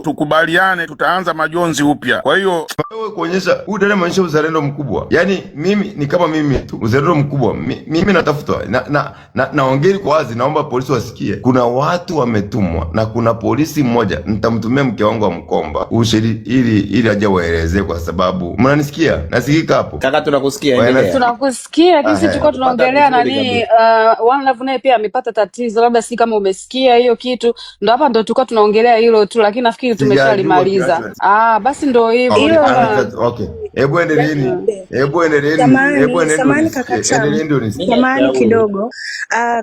tukubaliane, tutaanza majonzi upya. Kwa hiyo wewe kuonyesha huyu dada maisha uzalendo mkubwa. Yaani mimi ni kama mimi tu uzalendo mkubwa. Mimi natafutwa naongea kwa wazi, naomba polisi wasikie. Kuna watu wametumwa na kuna polisi mmoja nitamtumia mke wangu wa Mkomba ushiri ili aje waelezee, kwa sababu mnanisikia? Nasikika hapo? Kaka tunakusikia, endelea. Tunakusikia, lakini tulikuwa tunaongelea nani One Love naye pia amepata tatizo, labda si kama umesikia hiyo kitu. Ndo hapa ndo tulikuwa tunaongelea hilo tu, lakini nafikiri tumeshalimaliza. Basi ndo hivyo. Okay. Hebu endeleeni. Samahani kaka Trump. Samahani kidogo.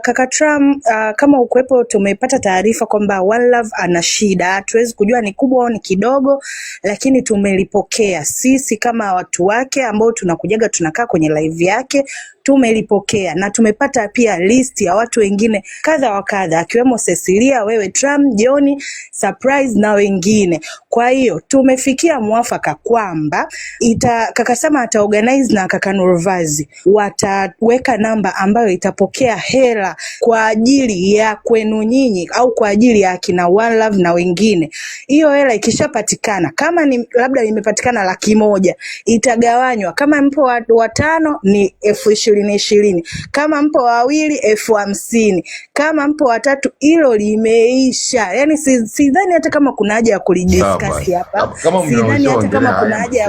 Kaka Trump, kama ukwepo tumepata taarifa kwamba One Love ana shida. Hatuwezi kujua ni kubwa au ni kidogo, lakini tumelipokea. Sisi kama watu wake ambao tunakujaga tunakaa kwenye live yake, tumelipokea na tumepata pia list ya watu wengine kadha wa kadha, akiwemo Cecilia, wewe Trump, Johnny, Surprise na wengine. Kwa hiyo tumefikia mwafaka kwamba kaka Sama ataorganize na kaka Nurvazi wataweka namba ambayo itapokea hela kwa ajili ya kwenu nyinyi au kwa ajili ya kina One Love na wengine. Hiyo hela ikishapatikana, kama ni labda imepatikana 100,000, itagawanywa. Kama mpo watano ni 20,020, kama mpo wawili 50,000, kama mpo watatu hilo limeisha. Yani sidhani hata kama kuna haja ya kulidiscuss hapa. Sidhani hata kama kuna haja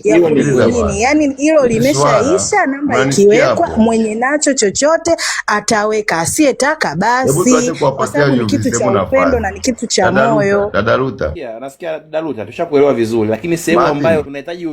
ya nini. Yani hilo limeshaisha. Namba ikiwekwa, mwenye nacho chochote ataweka, asiyetaka basi, kwa sababu ni kitu cha upendo na ni kitu cha moyo. Dada Ruta. Nasikia Dada Ruta, tushakuelewa vizuri, lakini sehemu ambayo tunahitaji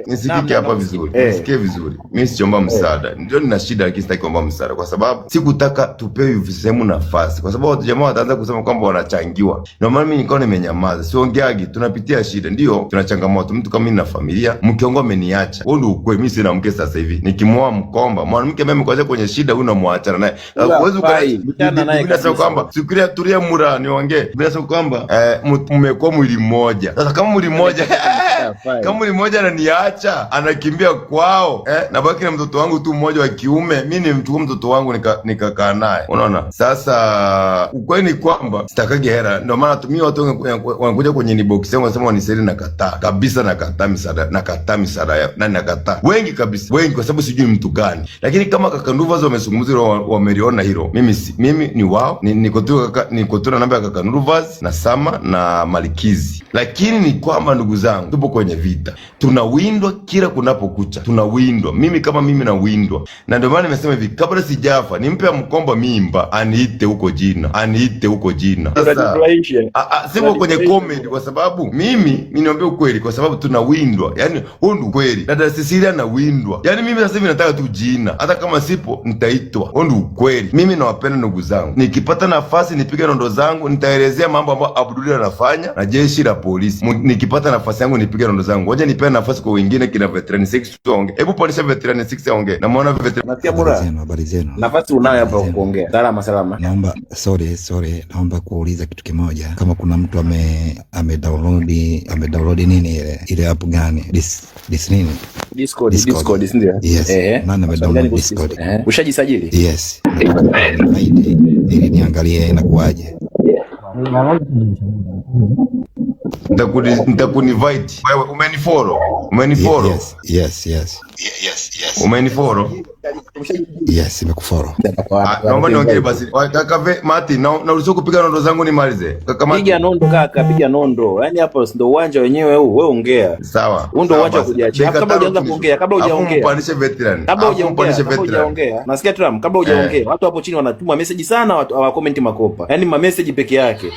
nisikike hapa vizuri. Nisikie vizuri. Mimi siomba msaada. Ndio nina shida, lakini sitaki kuomba msaada kwa sababu sikutaka tupewe sehemu nafasi, kwa sababu jamaa wataanza kusema kwamba wanachangiwa. Ndio maana mimi nikaona nimenyamaza. Siongeagi, tunapitia shida. Ndio tuna changamoto. Mtu kama mimi na familia, mke wangu ameniacha. Huo ndio ukweli. Mimi sina mke sasa hivi. Nikimwoa Mkomba, mwanamke mimi mkoaje kwenye shida, huyu unamwachana naye. Huwezi kuachana naye. Bila sababu kwamba sikiria tulia mura niongee. Bila sababu kwamba mmekuwa mwili mmoja. Sasa kama mwili mmoja kama mwili mmoja ananiacha, anakimbia kwao, na baki na mtoto wangu tu mmoja wa kiume. Mimi nimchukua mtoto wangu nikakaa naye. Unaona? Sasa ukweli ni kwamba sitakage hera. Ndio maana tumia watu wanakuja kwenye inbox yangu wanasema wanisaidie, nakataa. Kabisa nakataa misaada. Na nakataa. Wengi kabisa. Wengi kwa sababu sijui mtu gani. Lakini kama kaka Nurvazi wamezungumzia wameliona hilo. Mimi ni wao. Niko tu na namba ya kaka Nurvazi na Sama na Malikizi. Lakini ni kwamba ndugu zangu, tupo kwenye vita. Tunawindwa kila kunapokucha. Tunawindwa. Mimi kama mimi nawindwa. Na ndio maana nimesema hivi, kabla sijafa nimpe Mkomba mimba, aniite huko jina. Sasa siko kwenye comedy kwa sababu mimi niambia ukweli, kwa sababu tunawindwa. Yaani huo ndio kweli. Dada Cecilia anawindwa. Yaani mimi sasa hivi nataka tu jina. Hata kama sipo nitaitwa. Huo ndio ukweli. Mimi nawapenda ndugu zangu. Nikipata nafasi nipige nondo zangu, nitaelezea mambo ambayo Abdul anafanya na jeshi la polisi. Nikipata nafasi yangu nipige nondo zangu. Ngoja nipe nafasi kwa wengine kina veteran 6 tuonge. Hebu polisi veteran 6 aongee. Na muona veteran. Nasikia bora. Habari zenu. Nafasi unayo hapa kuongea. Salama. Naomba sorry, naomba kuuliza kitu kimoja. Kama kuna mtu amedownload nini ile app gani? Nini? Discord ndio. Yes. Nani amedownload Discord? Ushajisajili? Yes. Ili niangalie inakuaje. Nitakunivite. Wewe umenifollow? Yes. Umenifollow? Yes, nimekufollow. Naomba niongee basi. Kaka Martin, na uruhusu kupiga nondo zangu nimalize. Kaka Martin. Piga nondo kaka, piga nondo. Yaani hapo ndio uwanja wenyewe huu. Wewe ongea. Sawa. Huu ndio uwanja kujiachia. Kabla hujaanza kuongea, kabla hujaongea. Nasikia Trump, kabla hujaongea. Watu hapo chini wanatuma message sana, wa comment makopa. Yaani ma message peke yake.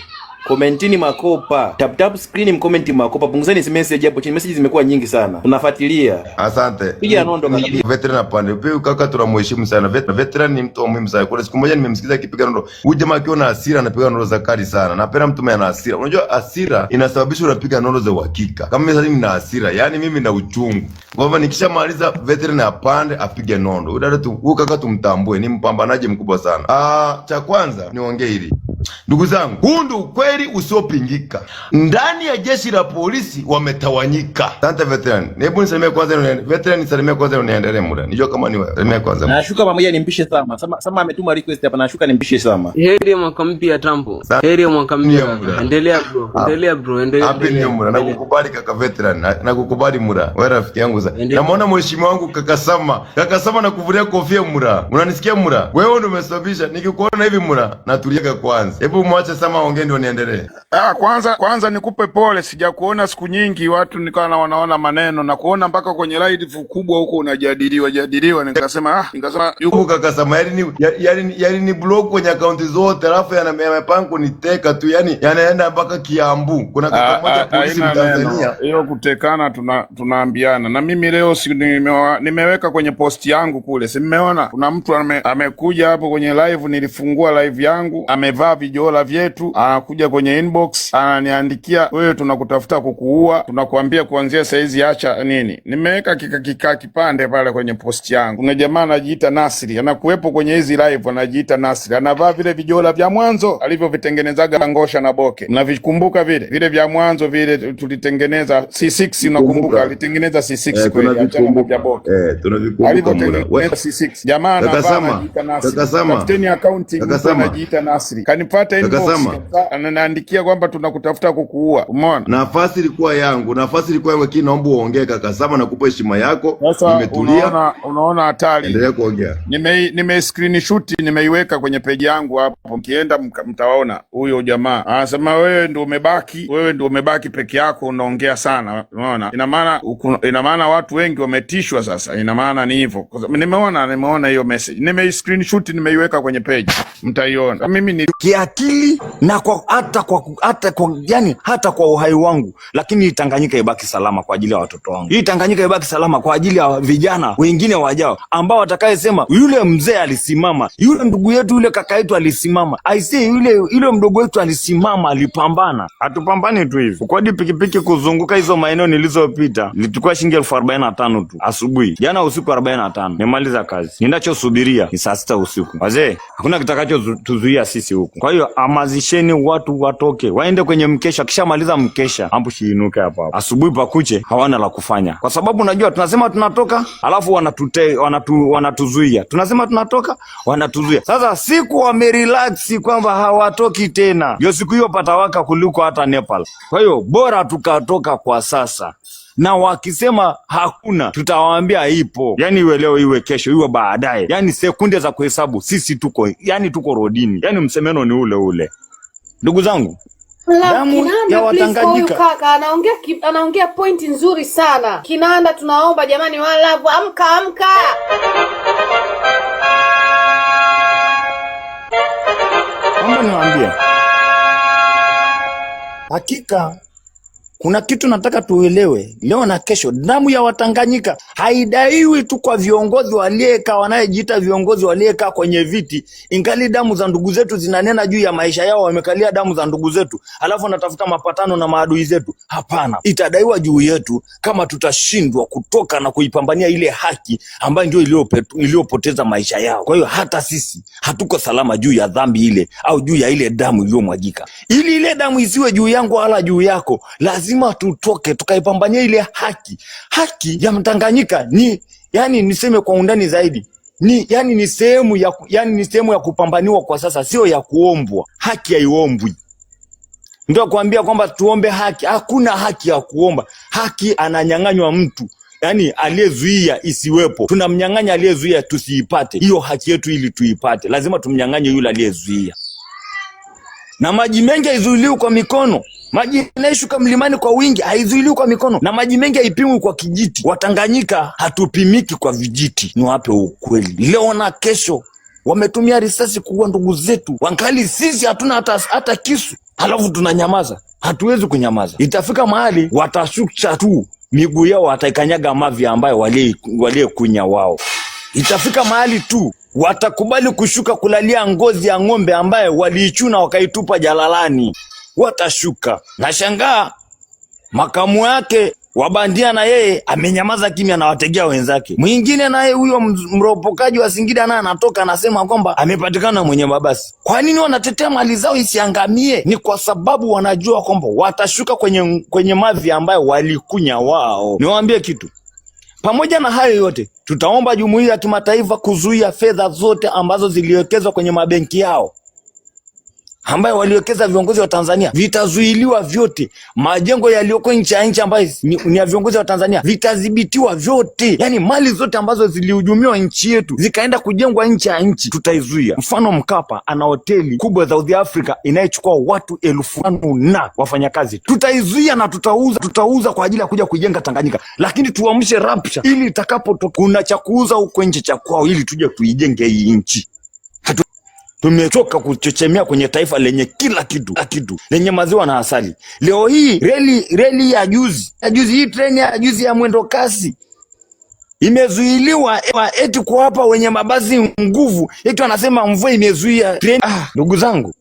Komentini makopa. Tap screen mkomenti makopa. Punguzeni si message hapo chini. Message zimekuwa nyingi sana. Tunafuatilia. Asante. Piga nondo kaka. Veteran apande. Pia kaka tunamheshimu sana. Veteran ni mtu muhimu sana. Kuna siku moja nimemsikiza akipiga nondo. Huyu jamaa akiwa na hasira anapiga nondo za kali sana. Napenda mtu mwenye hasira. Unajua hasira inasababisha unapiga nondo za uhakika. Kama mimi sasa nina hasira, yani mimi na uchungu. Kwa hivyo nikishamaliza veteran apande apige nondo. Huyu kaka tumtambue, ni mpambanaji mkubwa sana. Cha kwanza niongee hili. Ndugu zangu, huu ndio ukweli usiopingika. Ndani ya jeshi la polisi wametawanyika. Asante veteran. Hebu nisalimie kwanza veteran, nisalimie kwanza uniendelee muda. Nijua kama ni wewe. Salimia kwanza. Nashuka pamoja nimpishe Sama. Sama ametuma request hapa, nashuka nimpishe Sama. Heri ya mwaka mpya Trump. Heri ya mwaka mpya. Endelea bro. Endelea bro. Endelea. Happy new muda. Nakukubali kaka veteran. Nakukubali muda. Wewe rafiki yangu sana. Namuona mheshimiwa wangu kaka Sama. Kaka Sama nakuvulia kofia muda. Unanisikia muda? Wewe ndio umesababisha. Nikikuona hivi muda, natuliaga kwanza. Hebu muache Sama aongee ndio niendelee. Kwanza nikupe pole, sijakuona siku nyingi, watu nikawa wanaona maneno na kuona mpaka kwenye live kubwa huko unajadiliwa, nikasema yuko kaka Sama, yani ni block kwenye akaunti zote, alafu yamepanga kuniteka tu, yani yanaenda mpaka Kiambu. Kuna kaka mmoja polisi Tanzania. Hiyo kutekana tunaambiana. Na mimi leo nimeweka kwenye post yangu kule. Si mmeona kuna mtu amekuja hapo kwenye live, nilifungua live yangu, amevaa vijola vyetu, anakuja kwenye inbox ananiandikia, wewe tunakutafuta kukuua, tunakuambia kuanzia saizi acha nini. Nimeweka kipande pale kwenye post yangu. Kuna jamaa anajiita Nasri, anakuepo kwenye hizi live, anajiita Nasri, anavaa vile vijola vya mwanzo alivyovitengenezaga Ngosha na Boke. Mnavikumbuka vile vya mwanzo vile tulitengeneza C6, unakumbuka? Alitengeneza C6 kweli, achana vya Boke. Tunavikumbuka mbona. C6 jamaa anavaa anajiita Nasri. Tafuteni account anajiita Nasri. Kanipata inbox ananiandikia kwamba tunakutafuta kukuua. Umeona? Nafasi ilikuwa yangu, lakini naomba uongee kaka Sama, nakupa heshima yako. Nimetulia. Unaona hatari. Endelea kuongea. Nime screenshot nimeiweka kwenye page yangu hapo. Mkienda mtawaona huyo jamaa. Anasema wewe ndio umebaki peke yako, unaongea sana. Unaona? Ina maana watu wengi wametishwa sasa. Ina maana ni hivyo. Nimeona hiyo message. Nime screenshot nimeiweka kwenye page. Mtaiona. Mimi ni kiakili na hata kwa uhai wangu, lakini Tanganyika ibaki salama kwa ajili ya watoto wangu. Hii Tanganyika ibaki salama kwa ajili ya vijana wengine wajao ambao watakayesema yule mzee alisimama, yule ndugu yetu, yule kaka yetu alisimama. I say yule mdogo wetu alisimama, alipambana. Hatupambane tu hivi. Kukodi pikipiki kuzunguka hizo maeneo nilizopita nilichukua shilingi 45 tu asubuhi. Jana usiku 45. Nimaliza kazi. Ninachosubiria ni saa 6 usiku. Wazee, hakuna kitakachotuzuia sisi huku. Kwa hiyo amazisheni watu watoke, waende kwenye mkesha, kisha maliza mkesha, ambushi inuke hapa. Asubuhi pakuche hawana la kufanya. Kwa sababu unajua tunasema tunatoka, alafu wanatuzuia. Tunasema tunatoka, wanatuzuia. Sasa siku wamerelax kwamba hawatoki tena, hiyo siku hiyo patawaka kuliko hata Nepal. Kwa hiyo bora tukatoka kwa sasa. Na wakisema hakuna, tutawaambia ipo. Yani iwe leo, iwe kesho, iwe baadaye. Yani sekunde za kuhesabu, sisi tuko rodini. Yani msemeno ni ule. Ndugu zangu, damu ya Watanganyika. Kaka anaongea point nzuri sana. Kinanda, tunaomba jamani, walavu amka. Naomba niwaambie, hakika kuna kitu nataka tuelewe leo na kesho. Damu ya Watanganyika haidaiwi tu kwa viongozi waliekaa, wanayejiita viongozi waliekaa kwenye viti, ingali damu za ndugu zetu zinanena juu ya maisha yao. Wamekalia damu za ndugu zetu, alafu natafuta mapatano na maadui zetu. Hapana, itadaiwa juu yetu kama tutashindwa kutoka na kuipambania ile haki ambayo ndio iliyopoteza maisha yao. Kwa hiyo hata sisi hatuko salama juu ya dhambi ile au juu ya ile damu iliyomwagika. Ili ile damu isiwe juu yangu wala juu yako, lazima tutoke tukaipambania ile haki. Haki ya Mtanganyika ni, yani niseme kwa undani zaidi, ni sehemu ya kupambaniwa kwa sasa, sio ya kuombwa. Haki haiombwi. Ndio kuambia kwamba tuombe haki. Hakuna haki ya kuomba. Haki ananyang'anywa mtu, yani aliyezuia isiwepo. Tunamnyang'anya aliyezuia tusiipate hiyo haki yetu. Ili tuipate lazima tumnyang'anye yule aliyezuia. Na maji mengi haizuiliwi kwa mikono. Maji yanayoshuka mlimani kwa wingi haizuiliwi kwa mikono, na maji mengi haipimwi kwa kijiti. Watanganyika hatupimiki kwa vijiti. Niwape ukweli, leo na kesho wametumia risasi kuua ndugu zetu, wangali sisi hatuna hata kisu, halafu tunanyamaza. Hatuwezi kunyamaza. Itafika mahali watashusha tu miguu yao, wataikanyaga mavi ambayo waliyekunya wao. Itafika mahali tu watakubali kushuka kulalia ngozi ya ng'ombe ambaye waliichuna wakaitupa jalalani. Watashuka. Nashangaa makamu yake Wabandia na yeye amenyamaza kimya na wategea wenzake. Mwingine naye huyo mropokaji wa Singida naye anatoka anasema kwamba amepatikana mwenye mabasi. Kwa nini wanatetea mali zao isiangamie? Ni kwa sababu wanajua kwamba watashuka kwenye mavi ambayo walikunya wao. Niwaambie kitu. Pamoja na hayo yote, tutaomba jumuiya ya kimataifa kuzuia fedha zote ambazo ziliwekezwa kwenye mabenki yao, ambayo waliwekeza viongozi wa Tanzania, vitazuiliwa vyote. Majengo yaliyoko nje ya nchi ambayo ni ya viongozi wa Tanzania vitadhibitiwa vyote. Yani mali zote ambazo zilihujumiwa nchi yetu zikaenda kujengwa nje ya nchi tutaizuia. Mfano, Mkapa ana hoteli kubwa South Africa inayochukua watu 5,000 na wafanyakazi. Tutaizuia na tutauza kwa ajili ya kuja kujenga Tanganyika. Lakini tuamshe rapsha ili itakapotoka kuna cha kuuza huko nje cha kwao ili tuje tuijenge hii nchi. Tumechoka kuchechemea kwenye taifa lenye kila kitu, lenye maziwa na asali. Leo hii reli ya juzi hii treni ya juzi ya mwendo kasi imezuiliwa eti kwa hapa wenye mabasi nguvu, eti wanasema mvua imezuia treni. Ndugu zangu,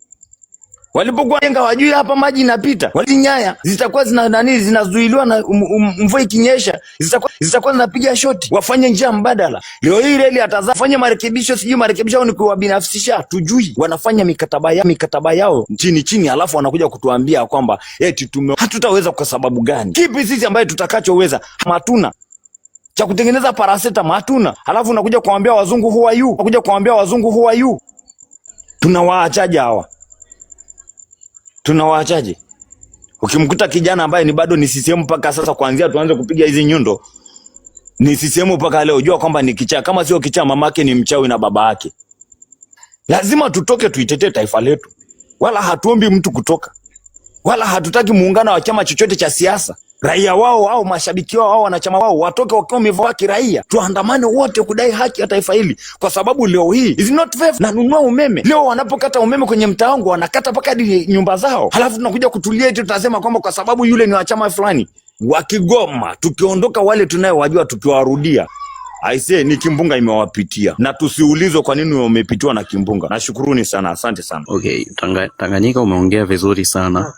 walipokuwa jenga wajui hapa maji inapita. Nyaya zitakuwa zinazuiliwa na mvua ikinyesha, zitakuwa zinapiga shoti. Wafanye njia mbadala. Leo hii reli atafanya marekebisho, sijui marekebisho ni kuwabinafsisha, tujui. Wanafanya mikataba yao chini, alafu wanakuja kutuambia kwamba eti hatutaweza kwa sababu gani? Kipi sisi ambaye tutakachoweza? Hatuna cha kutengeneza paracetamol, hatuna. Alafu unakuja kuambia wazungu who are you? Tunawaachaje hawa? Tunawaachaje? Ukimkuta kijana ambaye ni bado ni CCM mpaka sasa, kuanzia tuanze kupiga hizi nyundo, ni CCM mpaka leo, jua kwamba ni kichaa. Kama sio kichaa, mamake ni mchawi na baba yake. Lazima tutoke tuitetee taifa letu. Wala hatuombi mtu kutoka. Wala hatutaki muungano wa chama chochote cha siasa. Raia wao au mashabiki wao au wanachama wao watoke wakiwa wamevaa kiraia. Tuandamane wote kudai haki ya taifa hili, kwa sababu leo hii is not fair. Na nunua umeme. Leo wanapokata umeme kwenye mtaa wangu wanakata mpaka hadi nyumba zao. Halafu tunakuja kutulia eti tunasema kwamba kwa sababu yule ni wa chama fulani. Wakigoma tukiondoka wale tunayowajua tukiwarudia, aisee, ni kimbunga imewapitia. Na tusiulizwe kwa nini wamepitiwa na kimbunga. Nashukuruni sana, asante sana. Okay, Tanganyika umeongea vizuri sana.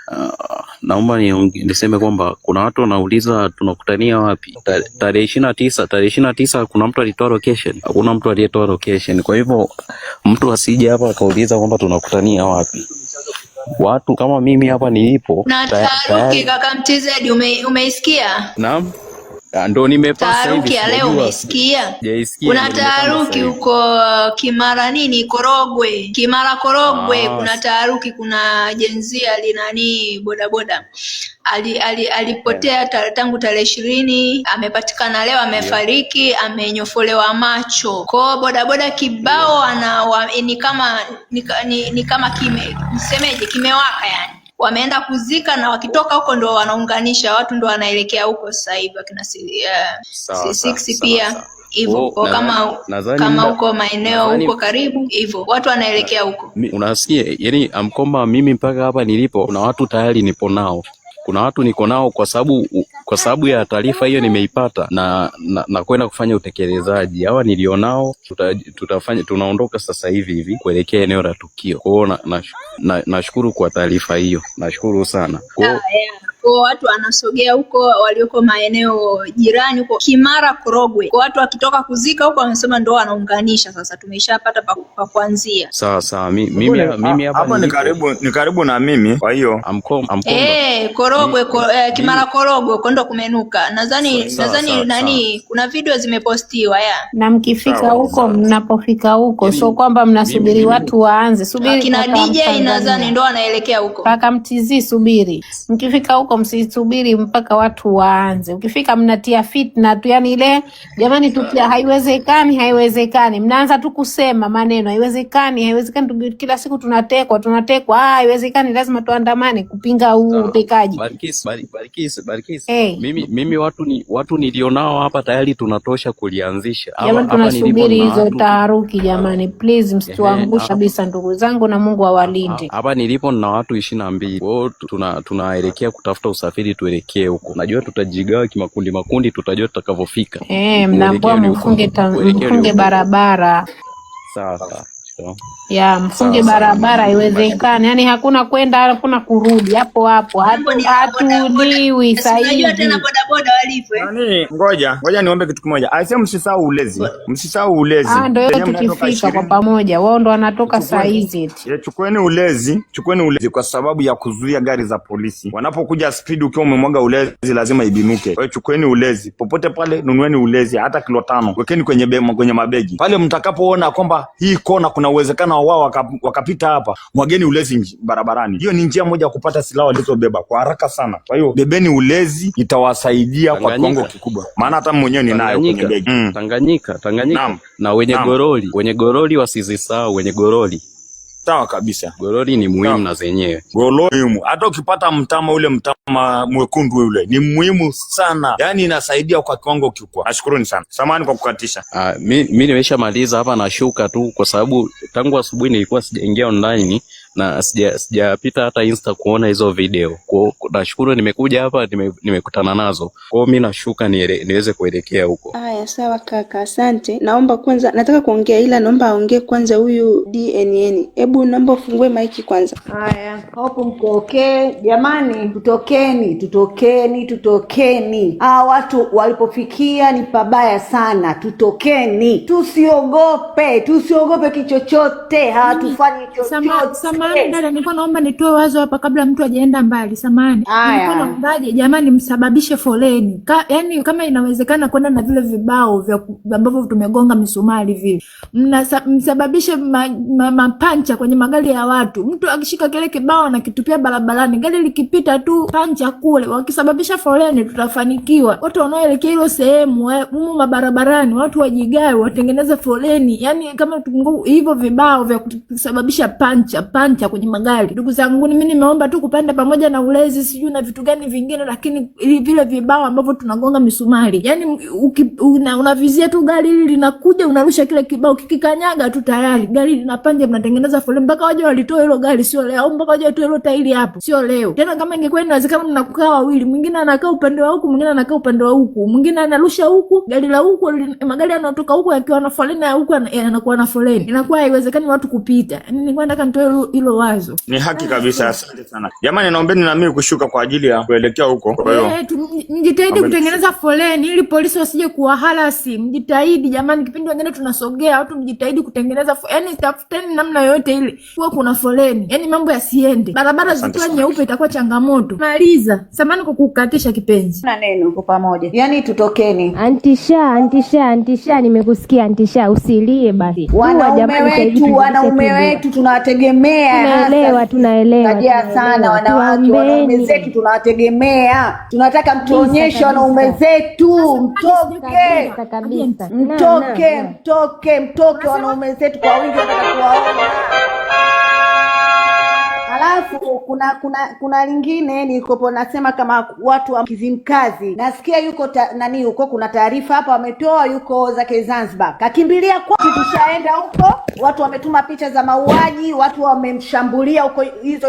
Naomba niseme kwamba kuna watu wanauliza tunakutania wapi? Tarehe 29 kuna mtu alitoa location? Hakuna mtu aliyetoa location. Kwa hivyo mtu asije hapa akauliza kwamba tunakutania wapi. Watu kama mimi hapa nilipo. Na taharuki kaka Mtizedi umeisikia? Naam. Ndo nimepasa hivi. Taharuki ya leo umeisikia? Kuna taharuki huko Kimara Korogwe, kuna taharuki, kuna jenzia linani bodaboda. Alipotea tangu tarehe 20, amepatikana leo amefariki, amenyofolewa macho. Kwa bodaboda kibao ni kama kimewaka yani. Wameenda kuzika na wakitoka huko ndo wanaunganisha watu, ndo wanaelekea huko sasa hivi akina C6 pia hivyo. Kama huko maeneo huko karibu hivyo watu wanaelekea huko. Unasikia? Yani amkomba mimi mpaka hapa nilipo kuna watu tayari nipo nao. Kuna watu niko nao kwa sababu ya taarifa hiyo nimeipata na kwenda kufanya utekelezaji. Hawa nilionao tunaondoka sasa hivi kuelekea eneo la tukio. Kwa hiyo nashukuru kwa taarifa hiyo. Nashukuru sana. Kwa watu wanasogea huko walioko maeneo jirani huko Kimara Korogwe. Kwa watu wakitoka kuzika huko wamesema ndo wanaunganisha sasa. Tumeshapata pa kuanzia. Sawa. Mimi hapa ni karibu na mimi. Kwa hiyo Amkomba. Korogwe Kimara Korogwe kondo kumenuka. Nadhani nani kuna video zimepostiwa Na mkifika huko mnapofika huko sio kwamba mnasubiri watu waanze. Subiri kina DJ nadhani ndo anaelekea huko. Paka Mtizi subiri. Mkifika huko msisubiri mpaka watu waanze. Ukifika mnatia fitna tu, yani ile jamani tukia haiwezekani. Mnaanza tu kusema maneno haiwezekani kila siku tunatekwa. Haiwezekani, lazima tuandamane kupinga huu utekaji. Barikis. Mimi watu nilionao hapa tayari tunatosha kulianzisha. Jamani tunasubiri hizo taharuki jamani, please msituangushe kabisa ndugu zangu, na Mungu awalinde. Hapa nilipo na watu 22. Kwa hiyo tunaelekea kutafuta usafiri tuelekee huko. Najua tutajigawa makundi, tutajua tutakavofika. Mnaambiwa mfunge barabara. Sawa. Ya mfunge barabara iwezekane. Yaani hakuna kwenda, hakuna kurudi. Hapo hapo. Hatuliwi sasa hivi. Unajua tena bodaboda walivyo. Nani, ngoja niombe kitu kimoja. Aisee, msisahau ulezi. Msisahau ulezi. Ndio tukifika kwa pamoja. Wao ndo wanatoka saa hizi eti. Chukueni ulezi kwa sababu ya kuzuia gari za polisi. Wanapokuja speed ukiwa umemwaga ulezi lazima ibinuke. Kwa hiyo chukueni ulezi. Popote pale nunueni ulezi hata kilo 5. Wekeni kwenye mabegi. Pale mtakapoona kwamba hii kona kuna uwezekano wao wakapita hapa, mwageni ulezi barabarani. Hiyo ni njia moja ya kupata silaha walizobeba kwa haraka sana. Kwa hiyo bebeni ulezi, itawasaidia kwa kiwango kikubwa. Maana hata mwenyewe ninayo kwenye begi. Tanganyika. Na wenye goroli wasizisahau wenye goroli. Sawa kabisa. Goroli ni muhimu na zenyewe. Goroli muhimu. Hata ukipata mtama ule mtama mwekundu ule ni muhimu sana. Yaani inasaidia kwa kiwango kikubwa. Nashukuruni sana. Samahani kwa kukatisha. Mimi nimeshamaliza hapa, nashuka tu kwa sababu tangu asubuhi nilikuwa sijaingia online na sijapita hata Insta kuona hizo video. Kwa nashukuru nimekuja hapa nimekutana nazo. Kwa hiyo mimi nashuka niweze kuelekea huko. Haya sawa kaka, asante. Naomba kwanza nataka kuongea ila naomba aongee kwanza huyu DNN. Hebu naomba ufungue maiki kwanza. Haya, hapo mko okay? Jamani, tutokeni. Watu walipofikia ni pabaya sana. Tutokeni. Tusiogope kichochote. Hatufanyi chochote. Samahani dada, nilikuwa naomba nitoe wazo hapa kabla mtu hajaenda mbali. Samahani. Nilikuwa naombaje jamani msababishe foleni. Yaani kama inawezekana kwenda na vile vibao ambavyo tumegonga misumari vile. Msababishe mapancha kwenye magari ya watu. Mtu akishika kile kibao na kitupia barabarani, gari likipita tu pancha kule, wakisababisha foleni tutafanikiwa. Watu wanaoelekea hilo sehemu humo mabarabarani, watu wajigawe watengeneze foleni. Yaani kama hivyo vibao vya kusababisha pancha kwenye magari. Ndugu zangu, mimi nimeomba tu kupanda pamoja na ulezi sijui na vitu gani vingine, lakini vile vibao ambavyo tunagonga misumari. Yaani unavizia tu gari hili linakuja, unarusha kile kibao, kikikanyaga tu tayari gari linapanja, mnatengeneza foleni mpaka waje walitoa hilo gari, sio leo. Au mpaka waje watoe hilo tairi hapo, sio leo. Tena kama ingekuwa inawezekana mnakukaa wawili, mwingine anakaa upande wa huku, mwingine anakaa upande wa huku, mwingine anarusha huku, gari la huku, magari yanatoka huku yakiwa na foleni ya huku yanakuwa na foleni. Inakuwa haiwezekani watu kupita. Yaani nilikuwa nataka nitoe hilo wazo. Ni haki kabisa, asante sana. Jamani, naombeni na mimi kushuka kwa ajili ya kuelekea huko. Kwa hiyo mjitahidi kutengeneza foleni ili polisi wasije kuwahalasi. Mjitahidi jamani, kipindi wengine tunasogea, watu mjitahidi kutengeneza yaani tafuteni namna yoyote ile kuwa kuna foleni. Yaani mambo yasiende. Barabara zikiwa nyeupe itakuwa changamoto. Maliza. Samahani kwa kukatisha kipenzi. Na neno uko pamoja. Yaani tutokeni. Antisha nimekusikia Antisha, usilie basi. Wanaume wetu tunawategemea. Tunaelewa. Najia sana wanaume zetu tunawategemea. Tunataka mtuonyeshe wanaume zetu. Mtoke wanaume zetu kwa wingi, tunataka kuwaona. Alafu kuna lingine nilikopo nasema kama watu wa Kizimkazi. Nasikia yuko huko kuna taarifa hapa wametoa, yuko zake Zanzibar. Kakimbilia kwa tushaenda huko. Watu wametuma picha za mauaji, watu wamemshambulia huko hizo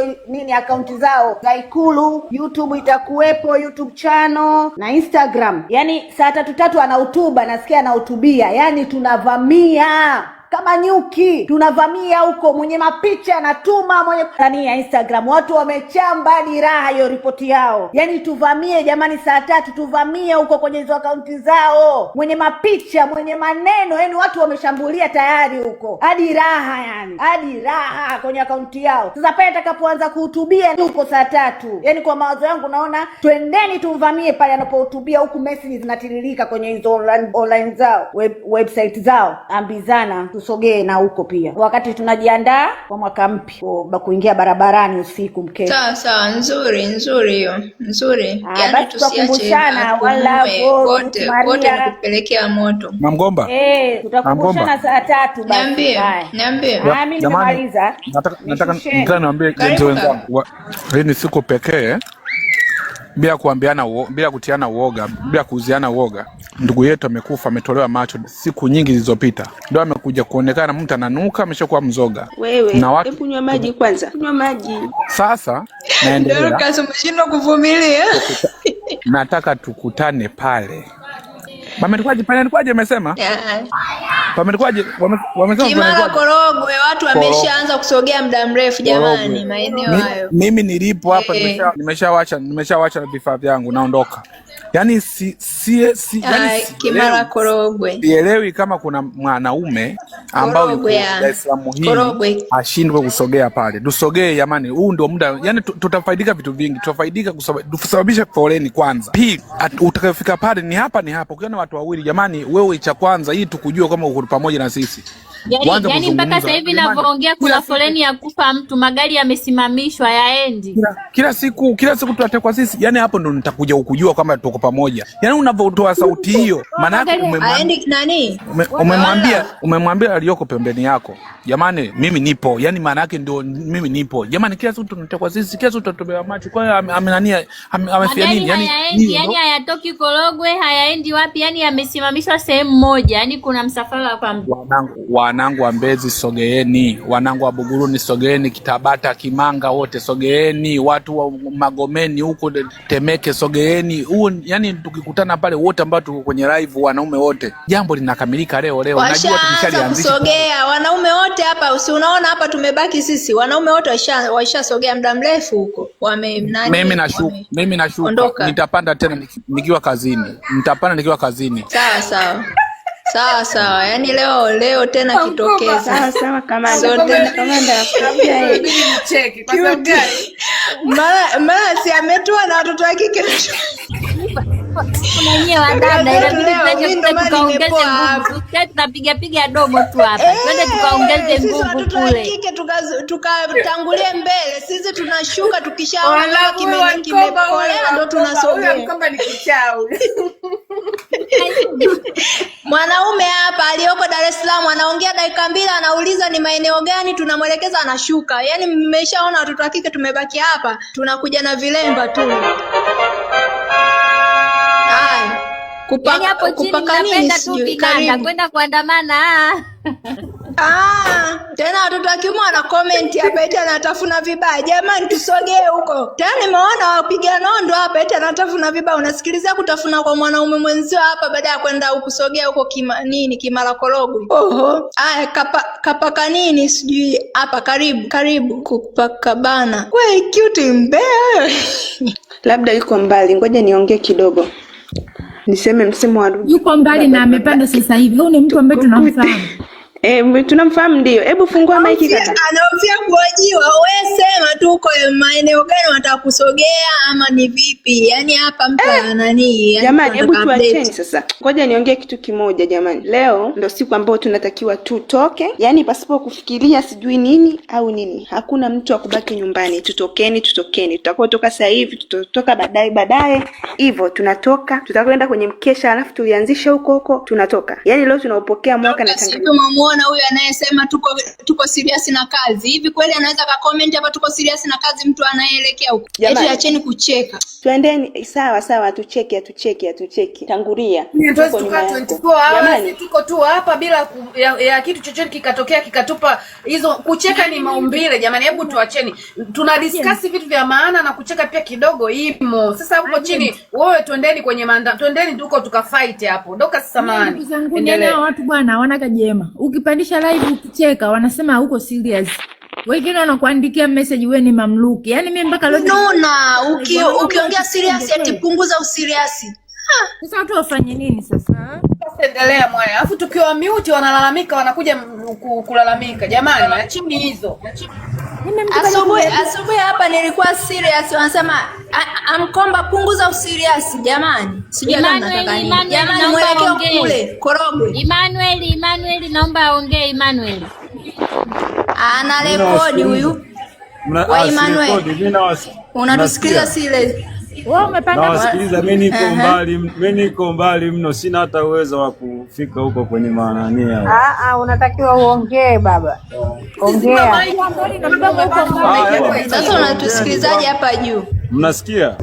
akaunti zao za Ikulu, YouTube itakuwepo, YouTube channel na Instagram. Yaani saa 3 anahutuba, nasikia anahutubia. Yaani tunavamia kama nyuki, tunavamia huko, mwenye mapicha anatuma mwenye ya Instagram. Watu wamechamba hadi raha hiyo ripoti yao. Yaani tuvamie jamani, saa 3 tuvamie huko kwenye hizo akaunti zao. Mwenye mapicha, mwenye maneno, yaani watu wameshambulia tayari huko. Hadi raha kwenye akaunti yao. Sasa pale atakapoanza kuhutubia huko saa 3. Yaani kwa mawazo yangu naona twendeni tuvamie pale anapohutubia huku, message zinatiririka kwenye hizo online zao, website zao. Ambizana tusogee na huko pia, wakati tunajiandaa kwa mwaka mpya kuingia barabarani usiku mkesha. Sawa, nzuri hiyo, nzuri. Yaani tusiache wote kupelekea moto. Mamgomba. Tutakumbushana saa 3 basi. Niambie. Mimi nimemaliza. Nataka niambie wenzangu, hii siku pekee bila kutiana uoga, bila kuuziana uoga. Ndugu yetu amekufa, ametolewa macho siku nyingi zilizopita. Ndio amekuja kuonekana mtu ananuka, ameshakuwa mzoga. Wewe, hebu kunywa maji kwanza. Kunywa maji. Sasa naendelea. Ndio kazi umeshindwa kuvumilia. Nataka tukutane pale. Mama nikwaje amesema? Pamelikuwaje? Wamesema Kimara Korogwe, watu wameshaanza kusogea muda mrefu jamani, maeneo hayo. Mimi nilipo hapa nimeshawacha na vifaa vyangu naondoka. Yaani yani Kimara Korogwe. Sielewi kama kuna mwanaume ambao yuko Dar es Salaam hii ashindwe kusogea pale. Tusogee jamani, huu ndio muda. Yaani tutafaidika vitu vingi. Tutafaidika kusababisha foleni kwanza. Pili, utakayofika pale ni hapa. Ukiona watu wawili jamani, wewe cha kwanza hii tukujue kama uko pamoja na sisi. Yani mpaka sasa hivi ninavyoongea kuna foleni ya kufa mtu, magari yamesimamishwa yaendi. Kila siku tutatekwa sisi. Yani hapo ndo nitakuja ukujua kama tuko pamoja. Yani unavyotoa sauti hiyo maana yake umemwambia aliyoko pembeni yako. Jamani mimi nipo. Yani maana yake ndio mimi nipo. Jamani kila siku tunatekwa sisi, kila siku tutatobewa macho. Kwa hiyo amenania amefia nini? Yani hayatoki Korogwe, hayaendi wapi? Yani yamesimamishwa sehemu moja. Yani kuna msafara kwa mtu. Wanangu wa Mbezi sogeeni, wanangu wa Buguruni sogeeni, Kitabata, Kimanga wote sogeeni, watu wa Magomeni huko Temeke sogeeni. Yani tukikutana pale wote ambao tuko kwenye live wanaume wote, jambo linakamilika leo. Najua tumeshalianzisha kusogea wanaume wote hapa. Usiunaona hapa tumebaki sisi. Wanaume wote waishasogea muda mrefu huko. Mimi nashuka. Nitapanda tena nikiwa kazini. Sawa. Yaani leo tena kitokeza. Sawa kamanda cheki. Mara si ametua na watoto wa kike. Kuna nyewe wadada inabidi tukaongeze nguvu. Tunapiga domo tu hapa. Twende tukaongeze nguvu kule. Kike tukatangulie mbele. Sisi tunashuka tukishaona kimekolea ndo tunasogea. Kama ni kichao. Mwanaume hapa aliyoko Dar es Salaam anaongea dakika 2 anauliza ni maeneo gani, tunamwelekeza anashuka. Yaani mmeshaona watoto wa kike tumebaki hapa, tunakuja na vilemba tu. Yani hapo chini napenda tu kinanda kwenda kuandamana. Tena watoto wa kiume wana comment hapa eti anatafuna vibaya. Jamani tusogee huko. Tena nimeona wapiga nondo hapa eti anatafuna vibaya. Unasikilizia kutafuna kwa mwanaume mwenzio hapa baada ya kwenda kusogea huko Kimara Korogwe. Haya kapaka nini sijui hapa karibu kupaka bana. Wewe cute mbea. Labda yuko mbali. Ngoja niongee kidogo. Niseme msemo wa Ruge. Yuko mbali na amepanda sasa hivi. Huyu ni mtu ambaye tunamfahamu. Tunamfahamu ndio. Hebu fungua mic kaka. Anaofia kuojiwa. Wewe sema tu uko maeneo gani unataka kusogea ama ni vipi? Yaani hapa mtu nani? Jamani hebu tuacheni sasa. Ngoja niongee kitu kimoja jamani. Leo ndio siku ambayo tunatakiwa tutoke. Yaani pasipo kufikiria sijui nini au nini. Hakuna mtu akubaki nyumbani. Tutokeni. Tutakotoka sasa hivi, tutatoka baadaye. Hivyo tunatoka. Tutakwenda kwenye mkesha alafu tulianzisha huko tunatoka. Yaani leo tunaupokea mwaka na Tanzania. Muona huyu anayesema tuko serious na kazi. Hivi kweli anaweza ka comment hapa tuko serious na kazi mtu anayeelekea huko? Eti acheni kucheka. Twendeni sawa atucheki. Tangulia. Tuko tukaa 24 hours tuko tu hapa bila ya kitu chochote kikatokea kikatupa hizo kucheka ni maumbile jamani, hebu tuacheni. Tuna discuss vitu vya maana na kucheka pia kidogo imo. Sasa hapo chini wewe twendeni kwenye twendeni tuko tukafight hapo. Ndoka samani. Endelea watu bwana wanaga jema. Ukipandisha live ukicheka wanasema huko serious. Wengine wanakuandikia message wewe ni mamluki. Yaani mimi mpaka leo ukiongea serious ati punguza userious. Sasa watu wafanye nini sasa? Endelea mwaya. Alafu tukiwa mute wanalalamika wanakuja kulalamika. Jamani achini hizo. Asubuhi hapa nilikuwa serious wanasema amkomba punguza userious jamani. Sijui nataka nini. Jamani mwelekeo kule Korogwe. Emmanuel naomba aongee Emmanuel. Ana rekodi huyu. Wa Emmanuel. Unatusikiliza sile. Wewe umepanda nawasikiliza. Mimi niko mbali mno, sina hata uwezo wa kufika huko kwenye maana. Unatakiwa uongee baba. Ongea. Sasa unatusikilizaje hapa juu? Mnasikia?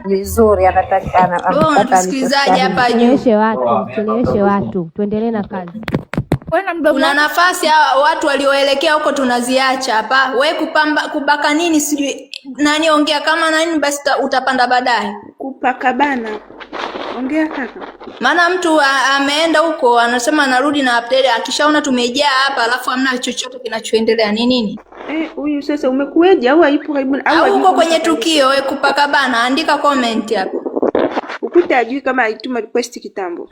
Vizuri unatusikilizaje hapa juu? Tueleweshe watu. Tuendelee na kazi. Una nafasi watu walioelekea huko tunaziacha hapa. Wewe kubaka nini sijui nani ongea kama nani basi utapanda baadaye. Kupaka bana. Ongea kaka. Maana mtu ameenda huko anasema anarudi na update, akishaona tumejaa hapa alafu hamna chochote kinachoendelea ni nini? Huyu sasa umekueje au haipo karibu au uko kwenye tukio kupaka bana, andika comment hapo. Ukuta ajui kama aituma request kitambo.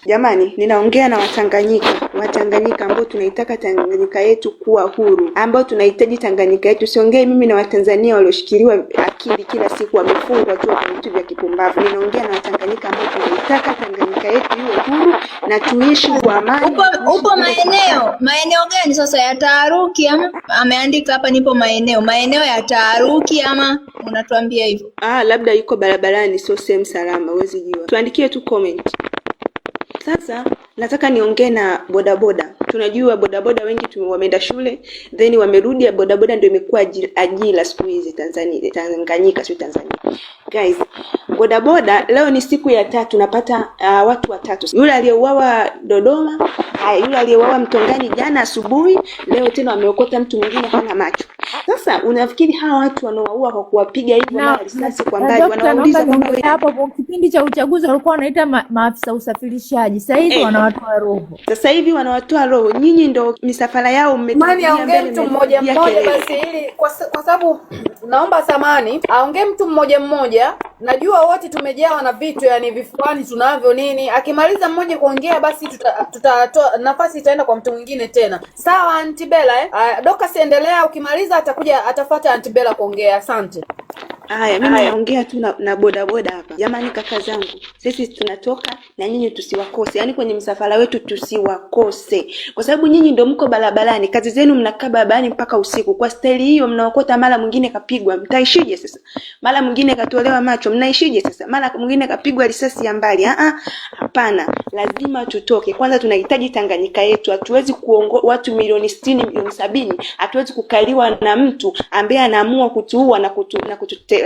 Jamani, ninaongea na Watanganyika ambao tunaitaka Tanganyika yetu kuwa huru, ambao tunahitaji Tanganyika yetu. Siongei mimi na Watanzania walioshikiliwa akili kila siku wamefungwa tu kwa vitu vya kipumbavu. Ninaongea na Watanganyika ambao tunaitaka Tanganyika yetu iwe huru na tuishi kwa amani. Upo maeneo gani sasa ya taharuki ama? Ameandika hapa nipo maeneo ya taharuki ama unatuambia hivyo? Labda yuko barabarani, sio sehemu salama, huwezi jua. Tuandikie tu comment. Sasa nataka niongee na bodaboda. Tunajua bodaboda wengi wameenda shule, then wamerudi. Bodaboda ndio imekuwa ajira siku hizi Tanganyika, sio Tanzania. Guys, bodaboda leo ni siku ya 3 napata watu watatu. Yule aliyeuawa Dodoma, yule aliyeuawa Mtongani jana asubuhi, leo tena wameokota mtu mwingine hana macho. Sasa unafikiri hawa watu wanaoua kwa kuwapiga hivyo na risasi kwa mbali wanauliza hapo kipindi cha uchaguzi walikuwa wanaita maafisa usafirishaji. Sasa hivi wanawatoa roho. Sasa hivi wanawatoa roho. Nyinyi ndo misafara yao mmetumia mbele mtu mmoja basi, ili kwa sababu naomba samani aongee mtu mmoja. Najua wote tumejawa na vitu yani vifuani tunavyo nini. Akimaliza mmoja kuongea basi tutatoa nafasi itaenda kwa mtu mwingine tena. Sawa Aunty Bella Dorcas endelea, ukimaliza atafuata Aunty Bella kuongea. Asante. Mimi naongea tu na bodaboda hapa. Jamani kaka zangu, sisi tunatoka na nyinyi tusiwakose. Yaani kwenye msafara wetu tusiwakose. Kwa sababu nyinyi ndio mko barabarani, kazi zenu mnakaa barabarani mpaka usiku. Kwa staili hiyo mnaokota, mara mwingine kapigwa, mtaishije sasa? Mara mwingine katolewa macho, mnaishije sasa? Mara mwingine kapigwa risasi ya mbali. Hapana, lazima tutoke. Kwanza tunahitaji Tanganyika yetu. Hatuwezi watu milioni 60, milioni 70, hatuwezi kukaliwa na mtu ambaye anaamua kutuua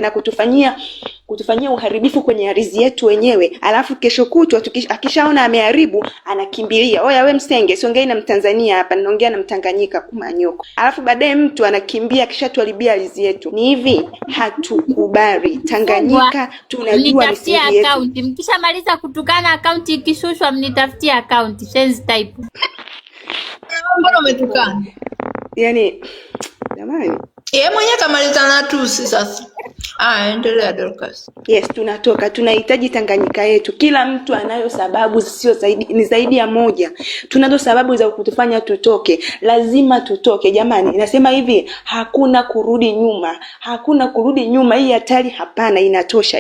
na kutufanyia uharibifu kwenye ardhi yetu wenyewe. Alafu kesho kutwa akishaona ameharibu anakimbilia. Oya we msenge, siongei na Mtanzania hapa, ninaongea na Mtanganyika kumanyoko. Alafu baadaye mtu anakimbia akishatuharibia ardhi yetu. Ni hivi, hatukubali. Tanganyika tunajua misingi yetu. Account. Mkishamaliza kutukana account ikishushwa mnitafutie account. Sense type. Mbona umetukana? Yaani jamani, yeye mwenyewe kamaliza na tusi sasa. Endelea Dorcas. Yes, tunahitaji Tanganyika yetu. Kila mtu anayo sababu ni zaidi ya moja. Tunazo sababu za kutufanya tutoke. Lazima tutoke jamani. Nasema hivi, hakuna kurudi nyuma. Hii hatari hapana, inatosha.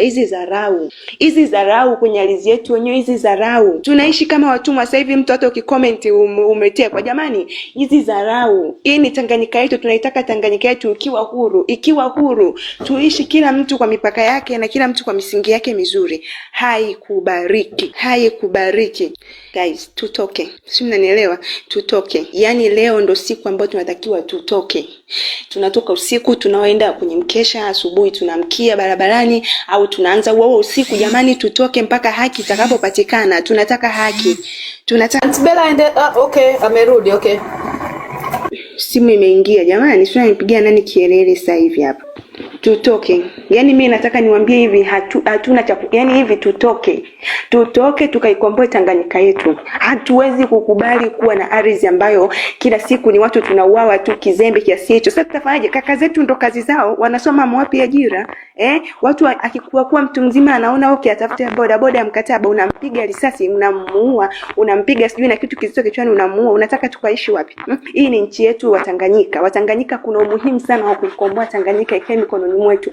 Hizi dharau kwenye ardhi yetu wenyewe, hizi dharau. Tunaishi kama watumwa sasa hivi. Mtu hata ukicomment umetekwa jamani. Hizi dharau. Hii ni Tanganyika yetu, tunaitaka Tanganyika yetu ikiwa huru. Tuishi kila mtu kwa mipaka yake na kila mtu kwa misingi yake mizuri. Haikubariki. Guys, tutoke. Si mnanielewa? Tutoke. Yaani leo ndo siku ambayo tunatakiwa tutoke. Tunatoka usiku, tunaoenda kwenye mkesha, asubuhi tunamkia barabarani au tunaanza huo usiku. Jamani tutoke mpaka haki itakapopatikana. Tunataka haki. Aunty Bella okay, amerudi. Okay. Simu imeingia jamani, sio nipigia nani kielele sasa hivi hapa. Tutoke. Yaani mimi nataka niwaambie hivi, hatuna cha yani hivi tutoke tukaikomboe Tanganyika yetu. Hatuwezi kukubali kuwa na ardhi ambayo kila siku ni watu tunauawa tu kizembe kiasi hicho. Sasa tutafanyaje? Kaka zetu ndo kazi zao, wanasoma mwapi ajira? Watu akikuwa mtu mzima anaona atafuta bodaboda ya mkataba, unampiga risasi, unamuua, unampiga sijui na kitu kizito kichwani unamuua. Unataka tukaishi wapi? Hii ni nchi yetu wa Tanganyika. Watanganyika kuna umuhimu sana wa kuikomboa Tanganyika ikae mikononi mwetu.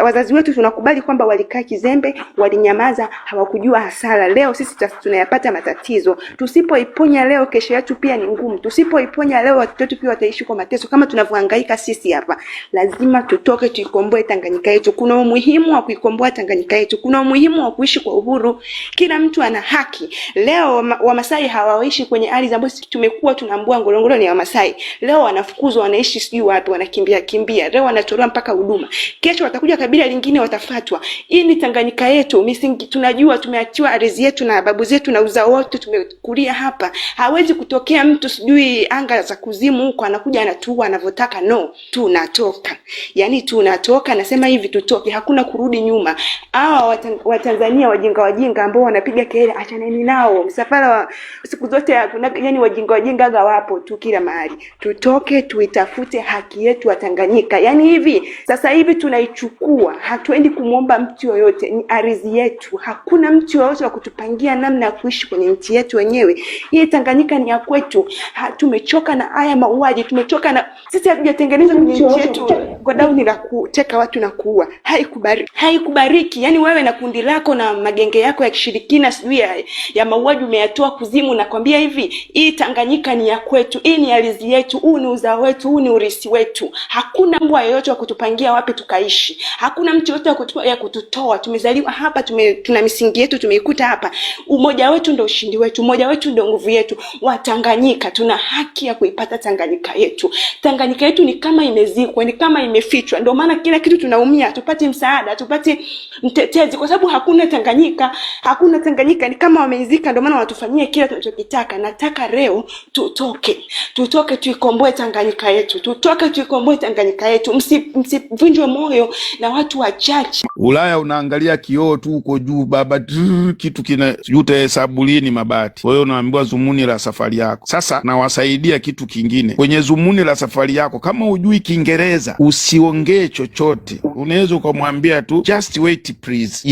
Wazazi wetu tunakubali kwamba walikaa kizembe, walinyamaza, hawakujua hasara. Leo sisi tunayapata matatizo. Tusipoiponya leo, kesho yetu pia ni ngumu. Tusipoiponya leo, watoto wetu pia wataishi kwa mateso kama tunavyohangaika sisi hapa. Lazima tutoke tuikomboe Tanganyika yetu. Kuna umuhimu wa kuikomboa Tanganyika yetu. Kuna umuhimu wa kuishi kwa uhuru. Kila mtu ana haki. Leo Wamasai hawaishi kwenye ardhi ambazo tumekuwa tunaambua Ngorongoro ni Wamasai. Leo wanafukuzwa, wanaishi sijui wapi, wanakimbia. Leo wanatolewa mpaka kutoka huduma. Kesho watakuja kabila lingine watafatwa. Hii ni Tanganyika yetu, misingi tunajua, tumeachiwa ardhi yetu na babu zetu na uzao wote, tumekulia hapa. Hawezi kutokea mtu sijui anga za kuzimu huko anakuja anatuua anavyotaka. No, tunatoka. Yani tunatoka, nasema hivi tutoke, hakuna kurudi nyuma. Hawa wa Tanzania wajinga ambao wanapiga kelele achaneni nao. Msafara wa siku zote yani wajinga wapo tu kila mahali. Tutoke tuitafute haki yetu wa Tanganyika. Yani hivi sasa hivi tunaichukua, hatuendi kumuomba mtu yoyote, ni ardhi yetu. Hakuna mtu yoyote wa kutupangia namna ya kuishi kwenye nchi yetu wenyewe. Hii Tanganyika ni ya kwetu. Tumechoka na haya mauaji, tumechoka na sisi hatujatengeneza kwenye nchi yetu kwa dauni la kuteka watu na kuua. Haikubariki. Yani wewe na kundi lako na magenge yako ya kishirikina sijui ya mauaji umeyatoa kuzimu, na kwambia hivi hii Tanganyika ni ya kwetu, hii ni ardhi yetu, huu ni uzao wetu, huu ni urithi wetu. Hakuna mbwa yoyote wa kutupangia wapi tukaishi. Hakuna mtu yoyote wa kututoa. Tumezaliwa hapa, tuna misingi yetu tumeikuta hapa. Umoja wetu ndio ushindi wetu, umoja wetu ndio nguvu yetu. Wa Tanganyika tuna haki ya kuipata Tanganyika yetu. Tanganyika yetu ni kama imezikwa, ni kama imefichwa. Ndio maana kila kitu tunaumia, tupate msaada, tupate mtetezi, kwa sababu hakuna Tanganyika. Hakuna Tanganyika, ni kama wameizika, ndio maana watufanyie kila tunachokitaka. Nataka leo tutoke tuikomboe Tanganyika yetu. Tutoke tuikomboe Tanganyika yetu. Msivunjwe moyo na watu wachache. Ulaya unaangalia kioo tu uko juu baba, kitu kina sijui hesabu lini mabati. Kwa hiyo unaambiwa zumuni la safari yako. Sasa nawasaidia kitu kingine. Kwenye zumuni la safari yako, kama hujui Kiingereza usiongee chochote. Unaweza kumwambia tu just wait please.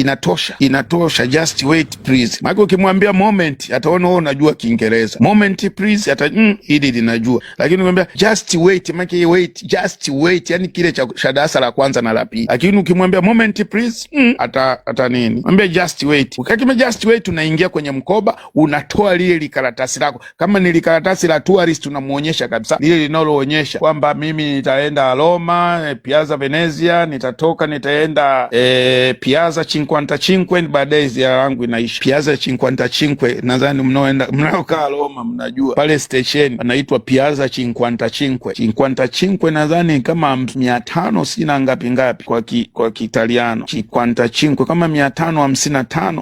Inatosha just wait please. Maana ukimwambia moment ataona wewe unajua Kiingereza. Moment please hili linajua. Lakini ukimwambia just wait, maana wait just wait, yani kile cha darasa la kwanza na la pili. Lakini ukimwambia moment please ata nini? Mwambie just wait. Ukakima just wait, unaingia kwenye mkoba, unatoa lile likaratasi lako. Kama ni likaratasi la tourist unamuonyesha kabisa lile linaloonyesha kwamba mimi nitaenda Roma, Piazza Venezia, nitatoka nitaenda Piazza Cinquantacinque, baadaye ziara yangu inaisha. Piazza Cinquantacinque nadhani mnaokaa Roma mnajua. Pale station anaitwa Piazza Cinquantacinque nadhani kama 500 sina ngapi kwa Kiitaliano. Cinquantacinque kama 555,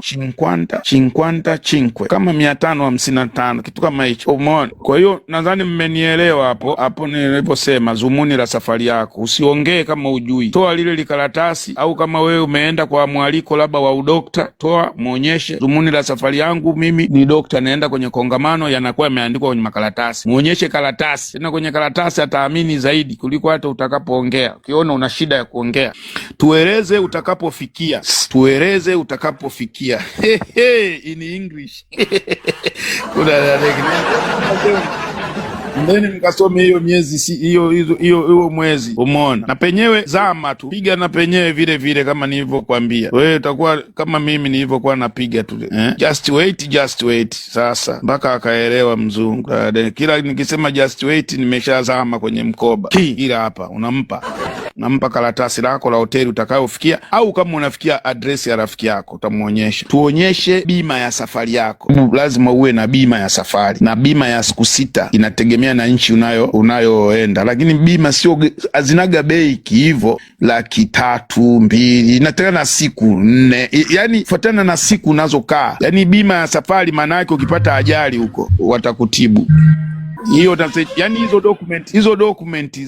Cinquantacinque kama 555, kitu kama hicho. Umeona? Kwa hiyo nadhani mmenielewa hapo niliposema zumuni la safari yako. Usiongee kama ujui. Toa lile likaratasi, au kama wewe umeenda kwa mwaliko labda wa udokta, toa muonyeshe zumuni la safari yangu, mimi ni dokta naenda kwenye kongamano, yanakuwa yameandikwa kwenye makaratasi. Muonyeshe karatasi. Tena kwenye karatasi ataamini zaidi kuliko hata utakapoongea. Ukiona una shida ya kuongea, tueleze utakapofikia. In English. Kuna ndeni mkasome hiyo miezi hiyo mwezi. Umeona? Na penyewe zama tu. Piga na penyewe vile kama nilivyokuambia. Wewe utakuwa kama mimi nilivyokuwa napiga tu. Just wait. Sasa mpaka akaelewa mzungu. Kila nikisema just wait nimeshazama kwenye mkoba. Ila hapa unampa karatasi lako la hoteli utakayofikia, au kama unafikia address ya rafiki yako utamuonyesha. Tuonyeshe bima ya safari yako. Lazima uwe na bima ya safari, na bima ya siku 6 inategemea na nchi unayoenda. Lakini bima sio azinaga bei hivyo 300, 200, inategemea na siku 4. Yani fuatana na siku unazokaa. Yani bima ya safari maana yake ukipata ajali huko watakutibu. Hiyo yani hizo document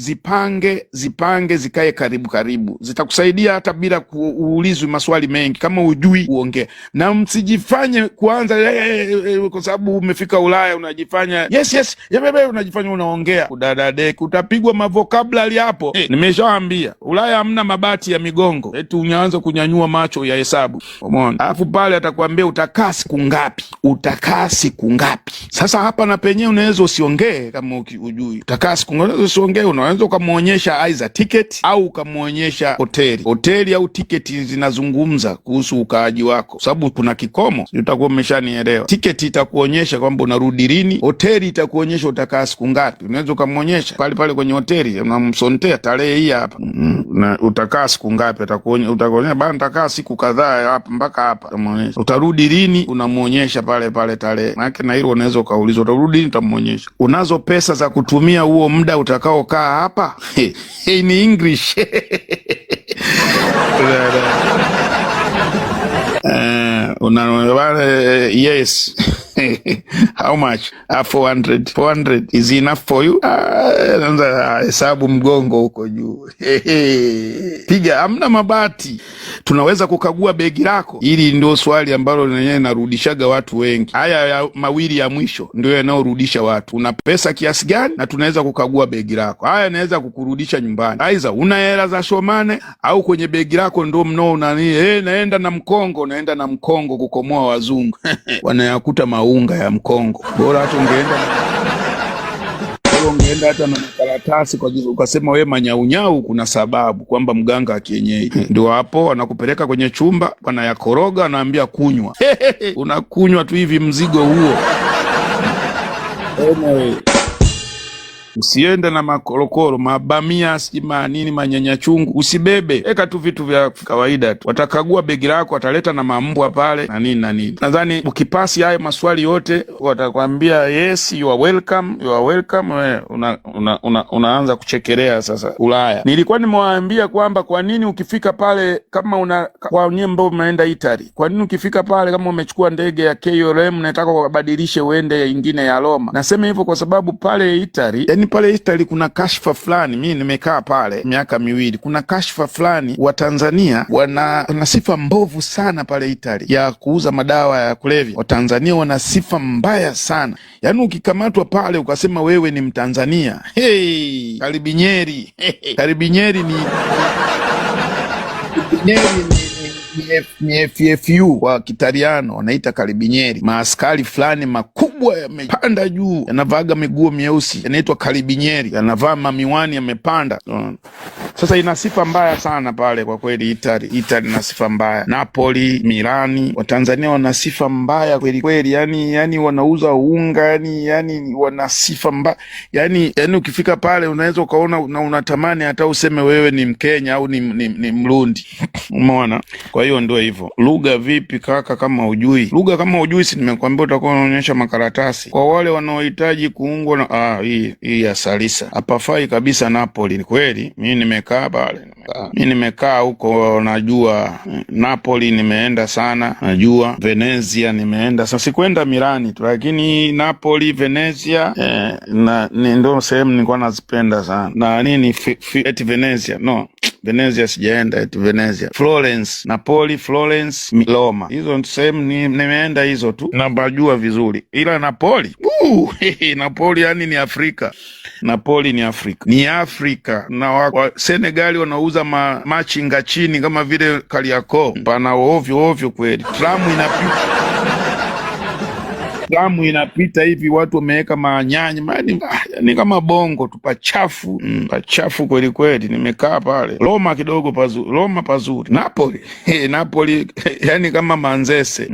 zipange zikae karibu. Zitakusaidia hata bila kuulizwa maswali mengi. Kama hujui uongee. Na msijifanye kuanza kwa sababu umefika Ulaya unajifanya yes unajifanya unaongea. Kudadadeki utapigwa mavokabulary hapo. Nimeshawaambia Ulaya hamna mabati ya migongo. Eti unaanza kunyanyua macho ya hesabu. Umeona? Alafu pale atakwambia utakaa siku ngapi. Sasa hapa na penyewe unaweza usiongee kama ujui. Utakaa siku ngapi usiongee, unaweza ukamuonyesha aidha ticket au ukamuonyesha hoteli au tiketi zinazungumza kuhusu ukaaji wako, sababu kuna kikomo. Utakuwa umeshanielewa. Tiketi itakuonyesha kwamba unarudi lini, hoteli itakuonyesha utakaa siku ngapi. Unaweza ukamuonyesha pale kwenye hoteli, unamsontea tarehe hii hapa. Na utakaa siku ngapi, utakuonyesha bana nitakaa siku kadhaa hapa mpaka hapa. Utamuonyesha. Utarudi lini, unamuonyesha pale tarehe. Maana na hilo unaweza ukaulizwa utarudi lini, utamuonyesha. unazo pesa za kutumia huo muda utakaokaa hapa? Ni English. Yes. How much? 400. 400 is enough for you? Hesabu mgongo huko juu. Piga, amna mabati. Tunaweza kukagua begi lako? Hili ndio swali ambalo lenyewe narudishaga watu wengi. Haya ya mawili ya mwisho ndio yanayorudisha watu. Una pesa kiasi gani na tunaweza kukagua begi lako? Haya naweza kukurudisha nyumbani. Aiza una hela za shomane au kwenye begi lako ndio mnao nani? Naenda na mkongo kukomoa wazungu. Wanayakuta maunga ya mkongo. Bora hata ungeenda hata na makaratasi kwa jizo ukasema wewe manyaunyau, kuna sababu kwamba mganga wa kienyeji. Ndio hapo wanakupeleka kwenye chumba, wanayakoroga, anaambia kunywa. Unakunywa tu hivi mzigo huo. Usiende na makorokoro, mabamia, sima nini, manyanya chungu, usibebe. Eka tu vitu vya kawaida tu. Watakagua begi lako, wataleta na mambwa pale na nini na nini. Nadhani ukipasi hayo maswali yote watakwambia yes, you are welcome, you are welcome. Unaanza kuchekelea sasa Ulaya. Nilikuwa nimewaambia kwamba kwa nini ukifika pale kama kwa nyembo mnaenda Italy, kwa nini ukifika pale kama umechukua ndege ya KLM nataka kubadilishe uende nyingine ya Roma. Nasema hivyo kwa sababu pale Italy, yani pale Italy kuna kashfa fulani, mimi nimekaa pale miaka 2, kuna kashfa fulani wa Tanzania wana sifa mbovu sana pale Italy ya kuuza madawa ya kulevya. Wa Tanzania wana sifa mbaya sana. Yaani ukikamatwa pale ukasema wewe ni Mtanzania, Karibinyeri. Karibinyeri ni FFU kwa Kitaliano wanaita Karibinyeri. Maaskari fulani makubwa yamepanda juu, yanavaga miguo mieusi, yanaitwa Karibinyeri, yanavaa mamiwani yamepanda. Sasa ina sifa mbaya sana pale kwa kweli Italy. Italy ina sifa mbaya. Napoli, Milani, Watanzania wana sifa mbaya kweli kweli. Yani wanauza unga, yani wana sifa mbaya. Yani ukifika pale unaweza ukaona na unatamani hata useme wewe ni Mkenya au ni Mrundi. Umeona? Kwa hiyo ndio hivyo. Lugha vipi kaka kama hujui? Lugha kama hujui si nimekwambia utakuwa unaonyesha makaratasi. Kwa wale wanaohitaji kuungwa na hii ya Salisa. Hapafai kabisa Napoli. Ni kweli. Mimi nimekaa pale. Mimi nimekaa huko, najua Napoli nimeenda sana, najua Venezia nimeenda. Sasa sikwenda Milani tu, lakini Napoli, Venezia ndio sehemu nilikuwa nazipenda sana. Na nini eti Venezia? No. Venezia sijaenda, eti Venezia. Florence, Napoli, Florence, Roma. Hizo sehemu nimeenda hizo tu. Nabajua vizuri. Ila Napoli, Napoli yani ni Afrika. Napoli ni Afrika. Ni Afrika. Na Senegali wanauza machinga chini kama vile Kariakoo. Pana ovyo kweli. Tramu inapita hivi watu wameweka manyanya. Ni kama bongo tu, pachafu. Pachafu kweli kweli. Nimekaa pale. Roma kidogo pazuri. Roma pazuri. Napoli. Napoli yani kama Manzese.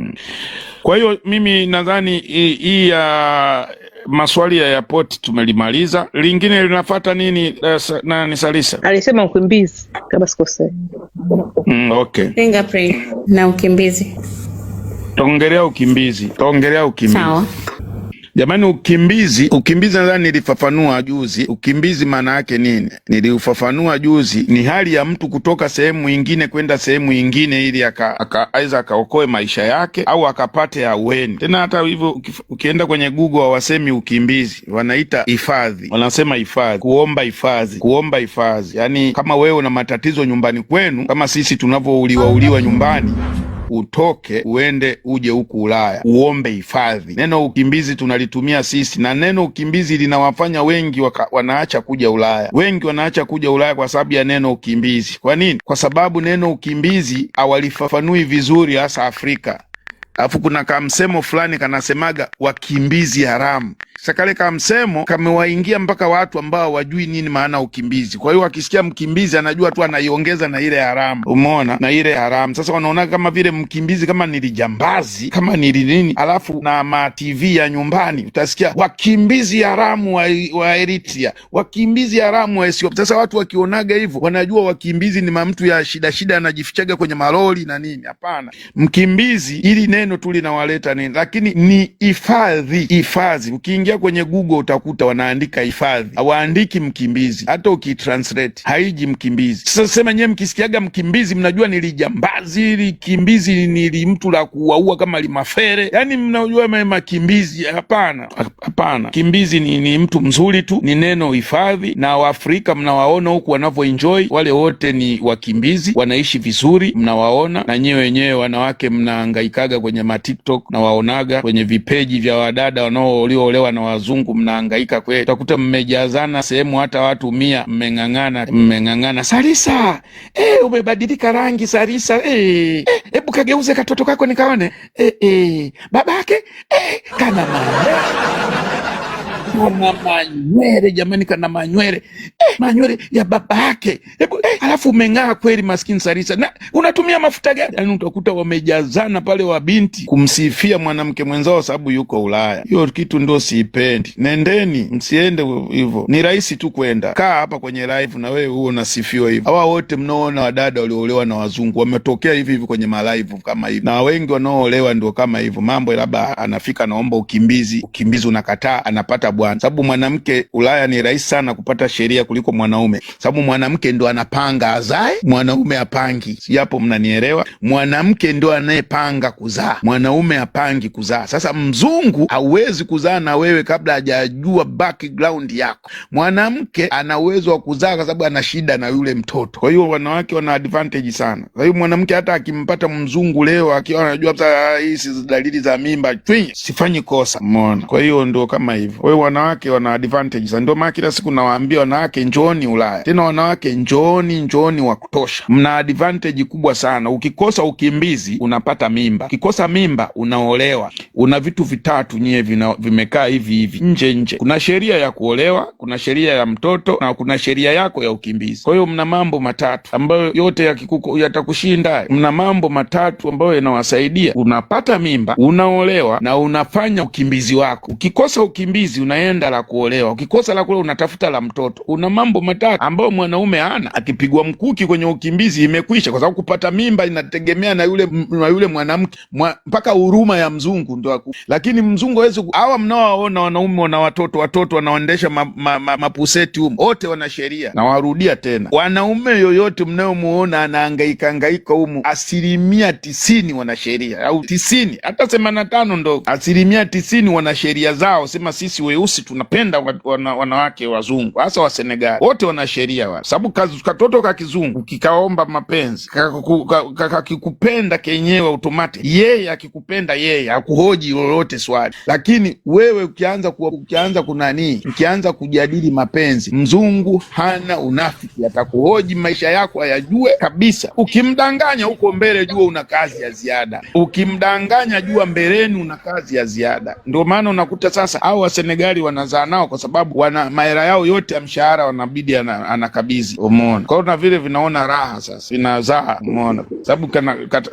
Kwa hiyo mimi nadhani hii ya maswali ya airport tumelimaliza. Lingine linafuata nini ni Salisa? Alisema ukimbizi kama sikosei. Okay. Fingerprint na ukimbizi. Taongelea ukimbizi. Sawa. Jamani, ukimbizi nadhani nilifafanua juzi. Ukimbizi maana yake nini? Niliufafanua juzi. Ni hali ya mtu kutoka sehemu nyingine kwenda sehemu nyingine ili aidha akaokoe maisha yake au akapate aweni. Tena hata hivyo ukienda kwenye Google hawasemi ukimbizi, wanaita hifadhi. Wanasema hifadhi, kuomba hifadhi. Yaani kama wewe una matatizo nyumbani kwenu, kama sisi tunavyouliwa nyumbani, utoke uende uje huku Ulaya uombe hifadhi. Neno ukimbizi tunalitumia sisi, na neno ukimbizi linawafanya wengi wanaacha kuja Ulaya. Wengi wanaacha kuja Ulaya kwa sababu ya neno ukimbizi. Kwa nini? Kwa sababu neno ukimbizi hawalifafanui vizuri, hasa Afrika. Alafu kuna kamsemo fulani kanasemaga wakimbizi haramu. Sasa kale kamsemo kamewaingia mpaka watu ambao wajui nini maana ukimbizi. Kwa hiyo wakisikia mkimbizi anajua tu anaiongeza na ile haramu. Umeona? Na ile haramu. Sasa wanaona kama vile mkimbizi kama nilijambazi, kama nili nini. Alafu na ma TV ya nyumbani utasikia wakimbizi haramu wa Eritrea, wakimbizi haramu wa Ethiopia. Sasa watu wakionaga hivyo wanajua wakimbizi ni mtu ya shida anajifichaga kwenye malori na nini. Hapana. Mkimbizi ili neno neno tu linawaleta nini, lakini ni hifadhi. Ukiingia kwenye Google utakuta wanaandika hifadhi, hawaandiki mkimbizi. Hata ukitranslate haiji mkimbizi. Sasa sema nyewe mkisikiaga mkimbizi mnajua nilijambazi, kimbizi ni mtu la kuwaua kama limafere, yani mnajua makimbizi. Hapana, kimbizi ni mtu mzuri tu, ni neno hifadhi. Na Waafrika mnawaona huku wanavyoenjoy, wale wote ni wakimbizi, wanaishi vizuri, mnawaona. Na nyewe wenyewe wanawake mnahangaikaga kwenye TikTok, na waonaga kwenye vipeji vya wadada wanaoolewa na wazungu, mnahangaika kweli. Utakuta mmejazana sehemu hata watu 100, mmeng'ang'ana. Sarisa, umebadilika rangi Sarisa, hebu kageuze katoto kako nikaone. Babake kana manywele jamani, kana manywele ya babake. Alafu umeng'aa kweli maskini Sarisa. Na unatumia mafuta gani? Yani utakuta wamejazana pale wa binti kumsifia mwanamke mwenzao sababu yuko Ulaya. Hiyo kitu ndio siipendi. Nendeni, msiende hivyo. Ni rahisi tu kwenda. Kaa hapa kwenye live na wewe huo unasifiwa hivyo. Hawa wote mnaoona wadada walioolewa na wazungu wametokea hivi kwenye live kama hivi. Na wengi wanaoolewa ndio kama hivyo. Mambo labda anafika naomba ukimbizi unakataa, anapata bwana. Sababu mwanamke Ulaya ni rahisi sana kupata sheria kuliko mwanaume. Sababu mwanamke ndo anapanga azae, mwanaume apangi. Yapo, mnanielewa? Mwanamke ndo anayepanga kuzaa, mwanaume apangi kuzaa. Sasa mzungu hauwezi kuzaa na wewe kabla hajajua background yako. Mwanamke ana uwezo wa kuzaa kwa sababu ana shida na yule mtoto. Kwa hiyo wanawake wana advantage sana. Kwa hiyo mwanamke hata akimpata mzungu leo akiwa anajua sasa hizi dalili za mimba, sifanyi kosa. Umeona? Kwa hiyo ndo kama hivyo. Kwa hiyo wanawake wana advantage sana. Ndio maana kila siku nawaambia wanawake njooni Ulaya. Tena wanawake njooni wa kutosha. Mna advantage kubwa sana. Ukikosa ukimbizi unapata mimba. Ukikosa mimba unaolewa. Una vitu vitatu nyie vimekaa hivi nje. Kuna sheria ya kuolewa, kuna sheria ya mtoto, na kuna sheria yako ya ukimbizi. Kwa hiyo mna mambo matatu ambayo yote yatakushinda. Mna mambo matatu ambayo yanawasaidia. Unapata mimba, unaolewa, na unafanya ukimbizi wako. Ukikosa ukimbizi unaenda la kuolewa. Ukikosa la kuolewa unatafuta la mtoto. Una mambo matatu ambayo mwanaume hana. Akipigwa mkuki kwenye ukimbizi imekwisha, kwa sababu kupata mimba inategemea na yule mwanamke. Mpaka huruma ya mzungu ndio. Lakini mzungu hawezi. Hawa mnaowaona wanaume wana watoto wanaoendesha mapuseti huko, wote wana sheria. Na warudia tena, wanaume yoyote mnayomuona anahangaika huko, 90% wana sheria, au 90, hata 85 ndo. 90% wana sheria zao. Sema sisi weusi tunapenda wanawake wazungu, hasa wa Senegal, wote wana sheria wao. Sababu katoto ka kizungu kikaomba mapenzi, kakikupenda kenyewe automatic, yeye akikupenda yeye hakuhoji lolote swali. Lakini wewe ukianza kujadili mapenzi, mzungu hana unafiki, atakuhoji maisha yako ayajue kabisa. Ukimdanganya huko mbele, jua una kazi ya ziada. Ukimdanganya, jua mbeleni una kazi ya ziada. Ndio maana unakuta sasa hao wa Senegali wanazaa nao, kwa sababu wana mahera yao yote ya mshahara wanabidi anakabidhi. Umeona? Kwa hiyo na vile vinaona raha sasa, vinazaa. Umeona? Sababu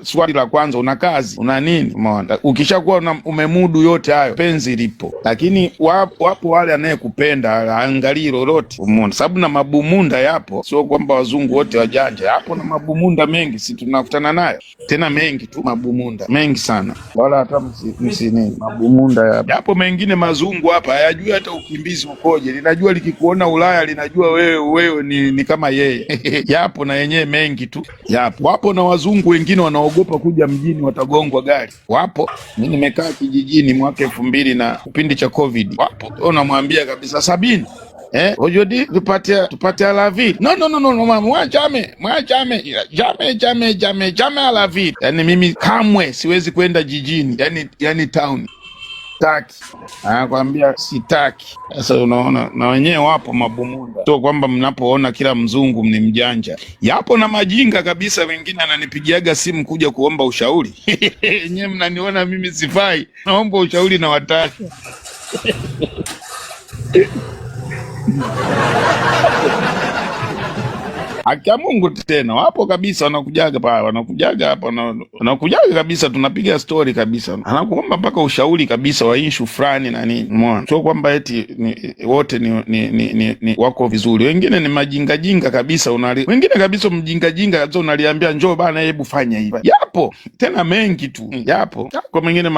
swali la kwanza, una kazi, una nini? Umeona? Ukishakuwa umemudu yote hayo, penzi lipo. Lakini wapo wale anayekupenda angalii lolote. Umeona? Sababu na mabumunda yapo, sio kwamba wazungu wote wajanja. Hapo na mabumunda mengi, si tunakutana nayo tena mengi tu, mabumunda mengi sana, wala hata msinini mabumunda yapo. Mengine mazungu hapa hayajui hata ukimbizi ukoje, linajua likikuona Ulaya linajua wewe ni kama yeye. Yapo na yenyewe mengi tu yapo. Wapo na wazungu wengine wanaogopa kuja mjini, watagongwa gari. Wapo. Mimi nimekaa kijijini mwaka 2000 na kipindi cha COVID. Wapo. Unamwambia kabisa Sabini, aujourd'hui tupate à la ville. Non, moi jamais à la ville. Yani mimi kamwe siwezi kwenda jijini, yani town. Sitaki. Anakuambia sitaki. Sasa unaona, na wenyewe wapo mabumunda. Sio kwamba mnapoona kila mzungu ni mjanja. Yapo na majinga kabisa, wengine ananipigiaga simu kuja kuomba ushauri. Nyewe mnaniona mimi sifai, naomba ushauri na wataki. Haki ya Mungu tena. Wapo kabisa wanakujaga pale, wanakujaga hapa, wanakujaga kabisa, tunapiga story kabisa. Anakuomba mpaka ushauri kabisa wa issue fulani na nini. Umeona? Sio kwamba eti wote ni wako vizuri. Wengine ni majinga kabisa, wengine kabisa mjinga kabisa unaliambia njoo bana hebu fanya hivi. Yapo tena mengi tu. Yapo. Kwa mwingine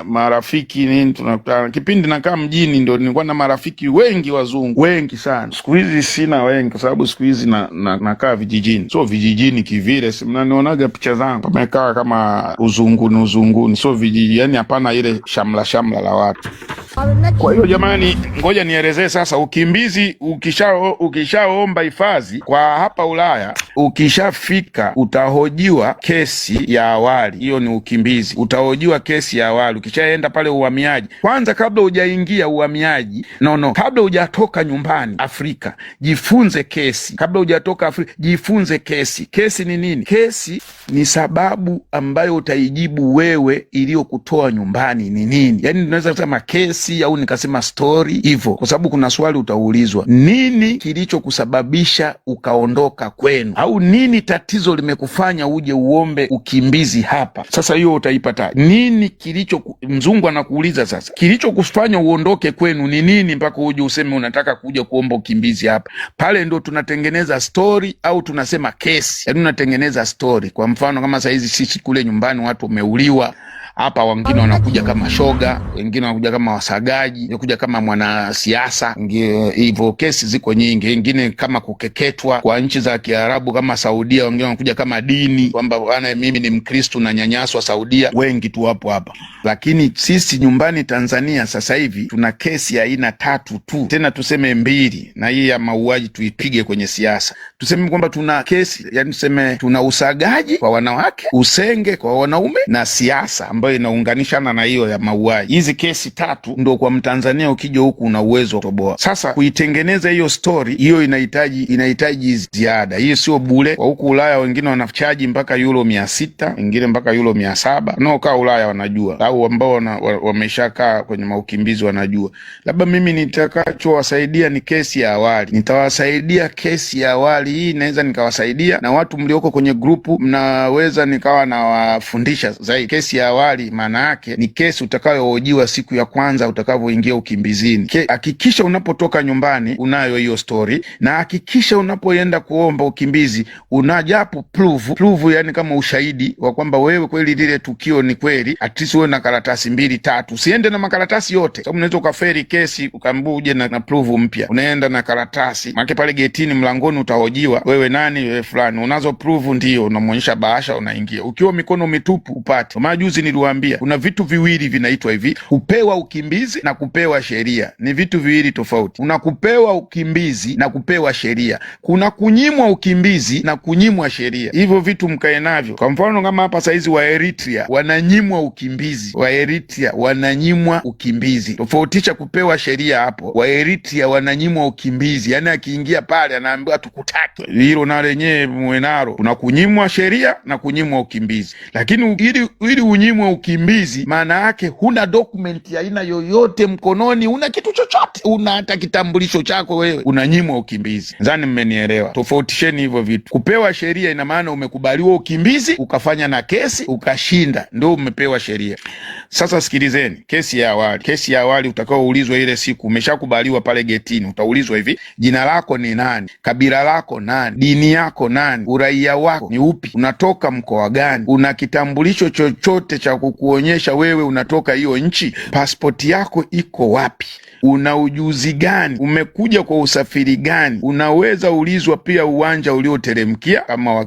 marafiki nini tunakutana. Kipindi nakaa mjini ndio nilikuwa na marafiki wengi wazungu, wengi sana. Siku hizi sina wengi kwa sababu siku hizi nakaa vijijini. So vijijini kivile, si mnanionaga picha zangu. Pamekaa kama uzunguni. So vijiji, yani hapana ile shamla la watu. Kwa hiyo jamani, ngoja nielezee sasa ukimbizi. Ukishaomba hifadhi kwa hapa Ulaya, ukishafika utahojiwa kesi ya awali. Hiyo ni ukimbizi. Utahojiwa kesi ya awali. Ukishaenda pale uhamiaji, kwanza kabla hujaingia uhamiaji, kabla hujatoka nyumbani Afrika, jifunze kesi. Kabla hujatoka Afrika, jifunze kesi. Kesi ni nini? Kesi ni sababu ambayo utaijibu wewe iliyokutoa nyumbani ni nini. Yani tunaweza kusema kesi au nikasema story hivyo, kwa sababu kuna swali utaulizwa, nini kilichokusababisha ukaondoka kwenu, au nini limekufanya uje uombe ukimbizi hapa. Sasa hiyo utaipata. Nini mzungu anakuuliza sasa, kilichokufanya uondoke kwenu ni nini mpaka uje useme unataka kuja kuomba ukimbizi hapa. Pale ndo tunatengeneza story au tunasema kesi. Yani unatengeneza story. Kwa mfano kama saa hizi sisi kule nyumbani watu wameuliwa hapa, wengine wanakuja kama shoga, wengine wanakuja kama wasagaji, wanakuja kama mwanasiasa, hivyo kesi ziko nyingi. Wengine kama kukeketwa kwa nchi za Kiarabu kama Saudia, wengine wanakuja kama dini, kwamba bwana mimi ni Mkristo na nyanyaswa Saudia. Wengi tu hapo hapa. Lakini sisi nyumbani Tanzania sasa hivi tuna kesi ya aina 3 tu, tena tuseme 2, na hii ya mauaji tuipige kwenye siasa. Tuseme kwamba tuna kesi, yani tuseme tuna usagaji kwa wanawake, usenge kwa wanaume, na siasa ambayo inaunganishana na hiyo ya mauaji. Hizi kesi 3 ndo kwa Mtanzania ukija huku una uwezo wa kutoboa. Sasa kuitengeneza hiyo story, hiyo inahitaji ziada. Hiyo sio bure. Kwa huku Ulaya wengine wanachaji mpaka €600, wengine mpaka €700. No, kaa Ulaya wanajua, au ambao wameshakaa kwenye maukimbizi wanajua. Labda mimi nitakachowasaidia ni kesi ya awali. Nitawasaidia kesi ya awali. Hii naweza nikawasaidia, na watu mlioko kwenye grupu mnaweza nikawa nawafundisha zaidi. Kesi ya awali maana yake ni kesi utakayohojiwa siku ya kwanza utakavyoingia ukimbizini. Hakikisha unapotoka nyumbani unayo hiyo story, na hakikisha unapoenda kuomba ukimbizi unajapo prove, yani kama ushahidi wa kwamba wewe kweli lile tukio ni kweli. At least uwe na karatasi 2-3. Usiende na makaratasi yote, sababu unaweza ukaferi kesi ukaambiwa uje na prove mpya. Unaenda na karatasi, maana pale getini mlangoni utahojiwa, wewe nani, wewe fulani. Unazo prove, ndio unamuonyesha bahasha, unaingia. Ukiwa mikono mitupu upate. Majuzi niliwaambia kuna vitu viwili vinaitwa hivi: kupewa ukimbizi na kupewa sheria. Ni vitu viwili tofauti. Kuna kupewa ukimbizi na kupewa sheria. Kuna kunyimwa ukimbizi na kunyimwa sheria. Hivyo vitu mkae navyo. Kwa mfano kama hapa saizi wa Eritrea wananyimwa ukimbizi. Wa Eritrea wananyimwa ukimbizi. Tofautisha kupewa sheria hapo. Wa Eritrea wananyimwa ukimbizi. Yani akiingia pale anaambiwa tukutaki. Hilo na lenyewe mwenaro. Kuna kunyimwa sheria na kunyimwa ukimbizi. Lakini ili unyimwe ukimbizi maana yake huna document ya aina yoyote mkononi, una kitu chochote, una hata kitambulisho chako, wewe unanyimwa ukimbizi. Nadhani mmenielewa. Tofautisheni hivyo vitu. Kupewa sheria ina maana umekubaliwa ukimbizi, ukafanya na kesi, ukashinda, ndio umepewa sheria. Sasa sikilizeni, kesi ya awali. Kesi ya awali utakaoulizwa ile siku umeshakubaliwa pale getini, utaulizwa hivi: jina lako ni nani? Kabila lako nani? Dini yako nani? Uraia wako ni upi? Unatoka mkoa gani? Una kitambulisho chochote cha kukuonyesha wewe unatoka hiyo nchi? Pasipoti yako iko wapi? Una ujuzi gani? Umekuja kwa usafiri gani? Unaweza ulizwa pia uwanja ulioteremkia, kama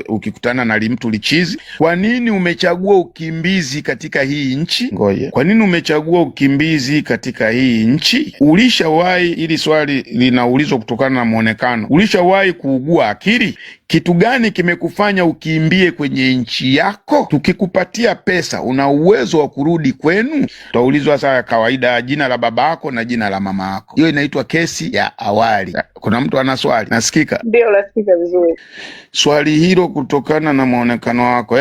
ukikutana na mtu lichizi. Kwa nini umechagua ukimbizi katika hii nchi? Ngoja. Kwa nini umechagua ukimbizi katika hii nchi? Ulishawahi, ili swali linaulizwa kutokana na muonekano, ulishawahi kuugua akili? Kitu gani kimekufanya ukimbie kwenye nchi yako? Tukikupatia pesa una uwezo wa kurudi kwenu? Utaulizwa saa ya kawaida, jina la babako na jina la mama yako. Hiyo inaitwa kesi ya awali. Kuna mtu ana swali? Nasikika? Ndio, nasikika vizuri. Swali hilo kutokana na muonekano wako.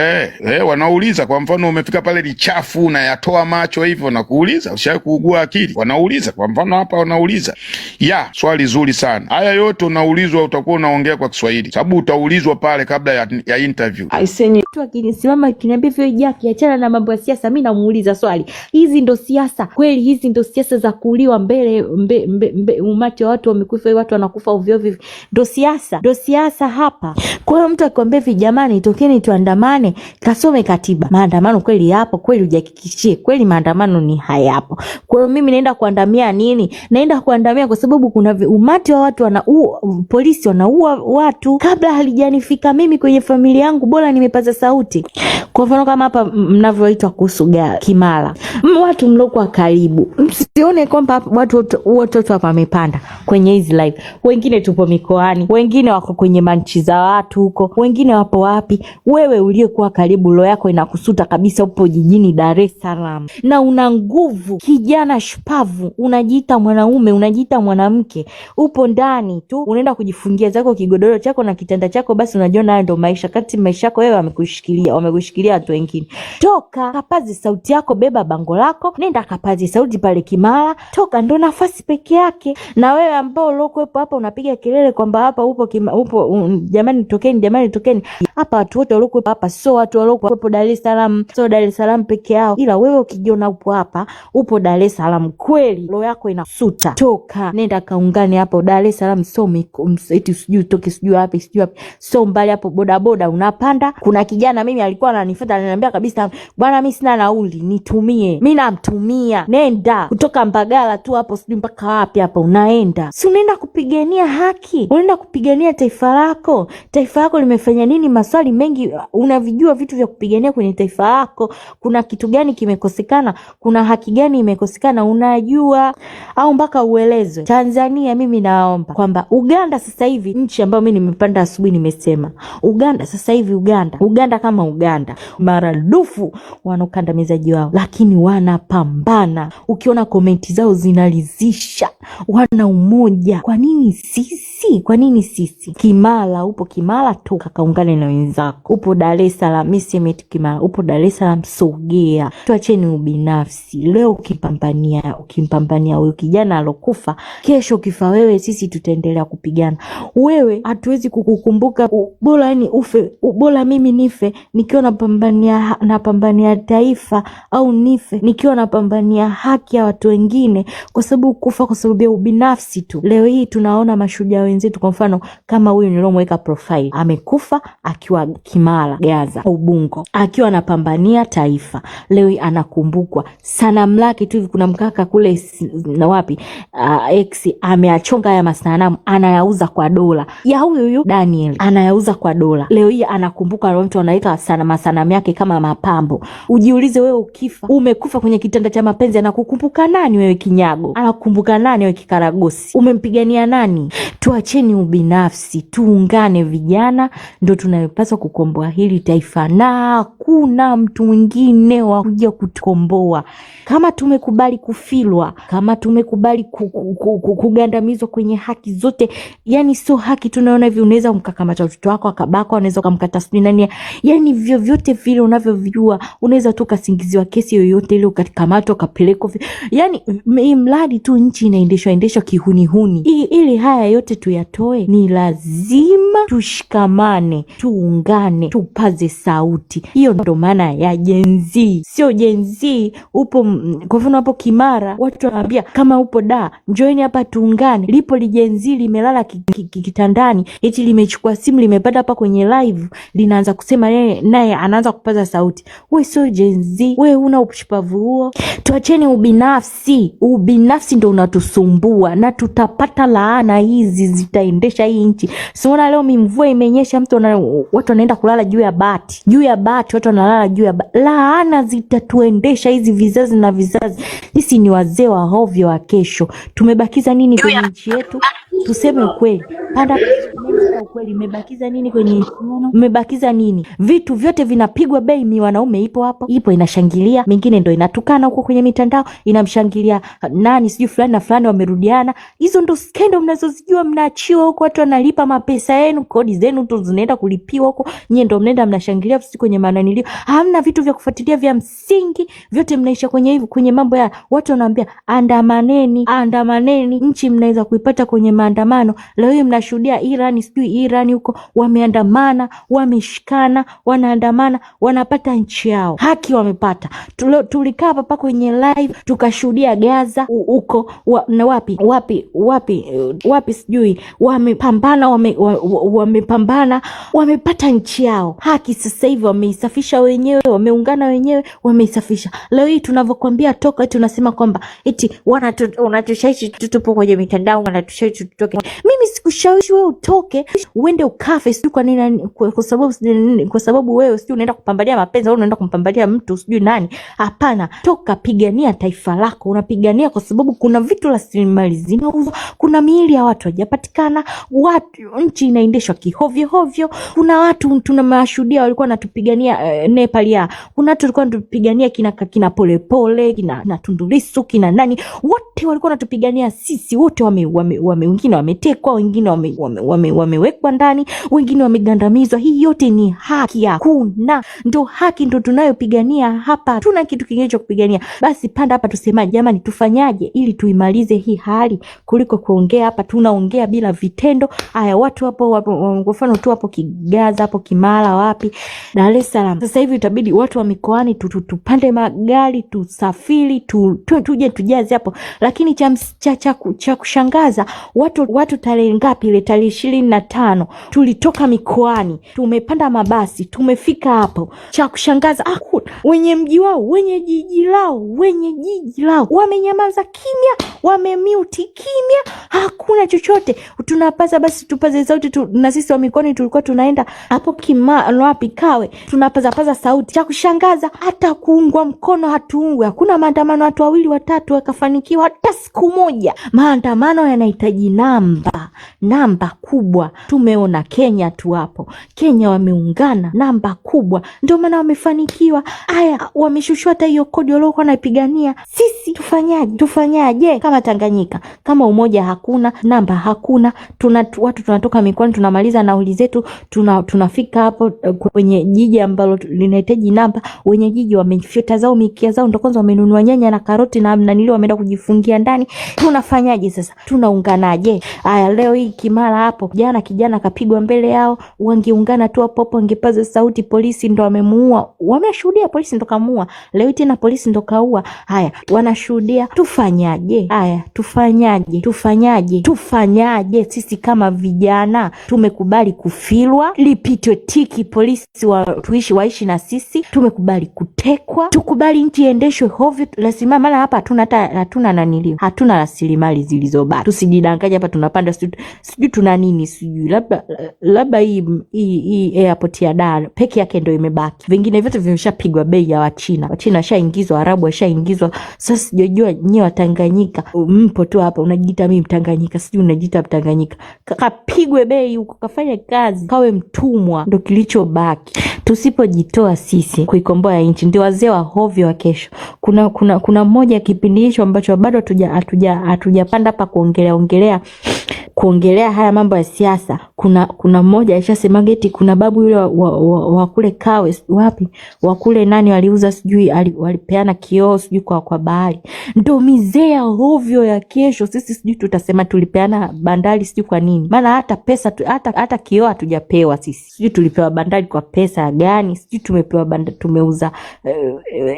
Wanauliza kwa mfano umefika pale lichafu na yatoa macho hivyo na kuuliza ushawahi kuugua akili. Wanauliza kwa mfano hapa wanauliza. Swali zuri sana. Haya yote unaulizwa utakuwa unaongea kwa Kiswahili. Sababu utaulizwa pale kabla ya interview. Aisenye mtu akinisimama akiniambia vile Jackie achana na mambo ya siasa, mimi namuuliza swali. Hizi ndo siasa kweli? Hizi ndo siasa za kuuliwa mbele umati wa watu wamekufa, watu wanakufa ovyo ovyo. Ndo siasa? Ndo siasa hapa? Kwa hiyo mtu akikwambia hivi jamani tokeni tuandamane, kasome katiba. Maandamano kweli yapo? Kweli hujahakikishie kweli maandamano ni hayapo? Kwa hiyo mimi naenda kuandamia nini? Naenda kuandamia kwa sababu kuna umati wa watu polisi wanaua watu kabla halijanifika mimi kwenye familia yangu, bora nimepaza sauti. Kwa mfano kama hapa mnavyoitwa kuhusu Kimara, watu mlokuwa karibu, msione kwamba watu hapa wamepanda kwenye hizi live. Wengine tupo mikoani, wengine wako kwenye manchi za watu huko, wengine wapo wapi. Wewe uliyekuwa karibu, roho yako inakusuta kabisa, upo jijini Dar es Salaam na una nguvu, kijana shupavu, unajiita mwanaume, unajiita mwanamke, upo ndani tu unaenda kujifungia zako kigodoro chako na kitanda chako, basi unajiona hayo ndo maisha. Kati maisha yako wewe wamekushikilia watu wengine. Toka kapazi sauti yako, beba bango lako, nenda kapazi sauti pale Kimara, toka, ndo nafasi peke yake. Na wewe ambao uliokuepo hapa unapiga kelele kwamba hapa jamani tokeni hapa, watu wote waliokuepo hapa sio watu waliokuepo Dar es Salaam, sio Dar es Salaam peke yao. Ila wewe ukijiona upo hapa, upo Dar es Salaam kweli, roho yako inasuta, toka nenda kaungane hapo Dar es Salaam. Eti sijui toke sijui wapi so mbali hapo, bodaboda unapanda. Kuna kijana mimi alikuwa ananifuata, ananiambia kabisa bwana mimi sina nauli nitumie. Mimi namtumia, nenda kutoka Mbagala tu hapo sijui mpaka wapi hapa unaenda. Si unaenda kupigania haki, unaenda kupigania taifa lako. Taifa lako limefanya nini? Maswali mengi unavijua, vitu vya kupigania kwenye taifa lako. Kuna kitu gani kimekosekana? Kuna haki gani imekosekana? Unajua au mpaka uelezwe? Tanzania mimi naomba kwamba Uganda sasa hivi, nchi ambayo mimi nimepanda asubuhi nimesema Uganda sasa hivi, Uganda kama Uganda maradufu wanakandamizaji wao, lakini wanapambana. Ukiona komenti zao zinalizisha, wana umoja. Kwa nini sisi? Kimara, upo Kimara, toka kaungane na wenzako. Upo Dar es Salaam, mimi sema Kimara, upo Dar es Salaam, sogea. Tuacheni ubinafsi. Leo ukimpambania huyo kijana alokufa, kesho kifa wewe, sisi tutaendelea kupigana. Wewe hatuwezi kukukumbuka, bora yani ufe, bora mimi nife nikiwa napambania taifa, au nife nikiwa napambania haki ya watu wengine, kwa sababu kufa kwa sababu ya ubinafsi tu. Leo hii tunaona mashujaa wenzetu, kwa mfano kama huyu nilomweka profile, amekufa akiwa Kimara Gaza Ubungo, akiwa anapambania taifa. Leo hii anakumbukwa. Sanamu lake tu, kuna mkaka kule na wapi X ameachonga haya masanamu, anayauza kwa dola. Ya huyu Daniel anayauza kwa dola. Leo hii anakumbuka, mtu anaweka masanamu yake kama mapambo. Ujiulize wewe, ukifa, umekufa kwenye kitanda cha mapenzi, anakukumbuka nani wewe kinyago? Anakukumbuka nani wewe kikaragosi? Umempigania nani? Tuacheni ubinafsi, tuungane vijana, ndo tunayopaswa kukomboa hili taifa, na hakuna mtu mwingine wa kuja kutukomboa. Kama tumekubali kufilwa, kama tumekubali kugandamizwa kwenye haki zote, yani sio haki tunaona hivi, unaweza kumkamata mtoto wako akabaka, unaweza kumkata sijui nani, yani vyovyote vile unavyojua, unaweza tu kasingiziwa kesi yoyote ile, ukakamatwa ukapelekwa, yani mradi tu nchi inaendeshwa kihunihuni. Ili haya yote tuyatoe, ni lazima tushikamane, tuungane, tupaze sauti. Hiyo ndo maana ya Gen Z. Sio Gen Z upo kwa mfano hapo Kimara, watu wanaambia kama upo njoeni hapa tuungane. Lipo Gen Z limelala kitandani, eti limechukua simu, limepata hapa kwenye live, linaanza kusema naye anaanza kupaza sauti. Wewe sio Gen Z, wewe una ushupavu huo. Tuacheni ubinafsi ndo unatusumbua, na tutapata laana hizi zitaendesha hii nchi. Siona leo mvua imenyesha, watu wanaenda kulala juu ya bati. Watu wanalala juu ya bati. Laana zitatuendesha hizi vizazi na vizazi. Sisi ni wazee wa hovyo wa kesho. Tumebakiza nini kwenye nchi yetu? Tuseme ukweli. Panda ukweli, mmebakiza nini kwenye nchi yenu? Mmebakiza nini? Vitu vyote vinapigwa bei, wanaume ipo hapo, ipo inashangilia, mingine ndo inatukana huko kwenye mitandao, inamshangilia nani sijui fulani na fulani wamerudiana. Hizo ndo skendo mnazozijua, mnaachiwa huko, watu wanalipa mapesa yenu, kodi zenu tu zinaenda kulipiwa huko, nyie ndo mnaenda mnashangilia sisi kwenye mananilio. Hamna vitu vya kufuatilia vya msingi, vyote mnaisha kwenye mambo ya watu wanaambia andamaneni, nchi mnaweza kuipata kwenye maandamano. Leo hii mnashuhudia Iran huko wameandamana, wameshikana, wanaandamana, wanapata nchi yao. Haki wamepata. Tulikaa hapa kwenye live tukashuhudia Gaza huko na wapi sijui wamepambana, wamepata nchi yao. Haki sasa hivi wameisafisha wenyewe, wameungana wenyewe, wameisafisha. Leo hii tunavyokuambia toka, tunasema kwamba eti wanatushawishi tupo kwenye mitandao, wanatushawishi tutoke. Mimi sikushawishi wewe utoke uende ukafe sijui kwa nini, kwa sababu wewe sijui unaenda kupambania mapenzi au unaenda kumpambania mtu sijui nani. Hapana, toka pigania taifa lako. Unapigania kwa sababu kuna vitu rasilimali zinauzwa, kuna miili ya watu hajapatikana, nchi inaendeshwa kihovyo hovyo. Kuna watu tunawashuhudia walikuwa wanatupigania Nepal, kuna watu walikuwa wanatupigania kina Polepole, kina Tundu Lissu, kina nani, wote walikuwa wanatupigania sisi. Wote wengine wametekwa, wengine wamewekwa ndani, wengine wamegandamizwa. Hii yote ni haki ya ndo haki ndo tunayopigania hapa. Tuna kitu kingine cha kupigania. Basi panda hapa tusemaje jamani, tufanyaje ili tuimalize hii hali, kuliko kuongea hapa. Tunaongea bila vitendo. Haya, watu hapo kwa mfano tu hapo Kigaza, hapo Kimara, wapi, Dar es Salaam, sasa hivi itabidi watu wa mikoani tupande magari, tusafiri, tuje tujaze hapo. Lakini cha kushangaza, watu tarehe ngapi ile, tarehe 25 tulitoka mikoani, tumepanda mabasi, tumefika hapo. Cha kushangaza, wenye mji wao, wenye jiji lao wamenyamaza kimya, wamemute kimya, hakuna chochote. Tunapaza basi, tupaze sauti na sisi wa mikoani tulikuwa tunaenda hapo wapi, Kawe, tunapaza sauti. Cha kushangaza, hata kuungwa mkono hatuungwe. Hakuna maandamano watu wawili watatu wakafanikiwa hata siku moja. Maandamano yanahitaji namba kubwa. Tumeona Kenya tu hapo, Kenya wameungana namba kubwa, ndio maana wamefanikiwa. Haya, wameshushwa hata hiyo kodi waliokuwa wanapigania. Sisi tufanyaje kama Tanganyika? Kama umoja hakuna, namba hakuna, watu tunatoka mikoani, tunamaliza nauli zetu, tunafika hapo kwenye jiji ambalo linahitaji namba. Wenye jiji wamefyota zao mikia zao, ndio kwanza wamenunua nyanya na karoti na nilio wameenda kujifungia ndani. Tunafanyaje sasa? Tunaunganaje? Haya, leo hii Kimara hapo, kijana kapigwa mbele yao, wangeungana tu hapo, wangepaza sauti. Polisi ndo wamemuua, wameshuhudia, polisi ndo kamuua. Leo tena polisi ndo kaua. Haya, wanashuhudia. Tufanyaje? Haya, tufanyaje? Sisi kama vijana tumekubali kufilwa, lipitwe tiki, polisi waishi na sisi. Tumekubali kutekwa, tukubali nchi iendeshwe hovyo. Lazima, maana hapa hatuna rasilimali zilizobaki. Tusijidanganye hapa tunapanda sijui tuna nini, sijui labda hii airport ya Dar peke yake ndio imebaki, vingine vyote vimeshapigwa bei ya Wachina washaingizwa, Arabu washaingizwa. Sasa sijajua nyewe Watanganyika mpo tu hapa, unajiita mimi Mtanganyika, sijui unajiita Mtanganyika, kapigwe bei huko, kafanya kazi, kawe mtumwa, ndio kilichobaki. Tusipojitoa sisi kuikomboa nchi, ndio wazee wa hovyo wa kesho. Kuna mmoja kipindi hicho ambacho bado hatujapanda hapa kuongelea haya mambo ya siasa. Kuna mmoja alishasema geti, kuna babu yule wa kule Kawe, wapi, wa kule nani waliuza sijui, walipeana kioo sijui kwa bahari. Ndio mizee ya hovyo ya kesho. Sisi sijui tutasema tulipeana bandari sijui kwa nini, maana hata pesa hata kioo hatujapewa sisi. Sijui tulipewa bandari kwa pesa gani, sijui tumepewa bandari, tumeuza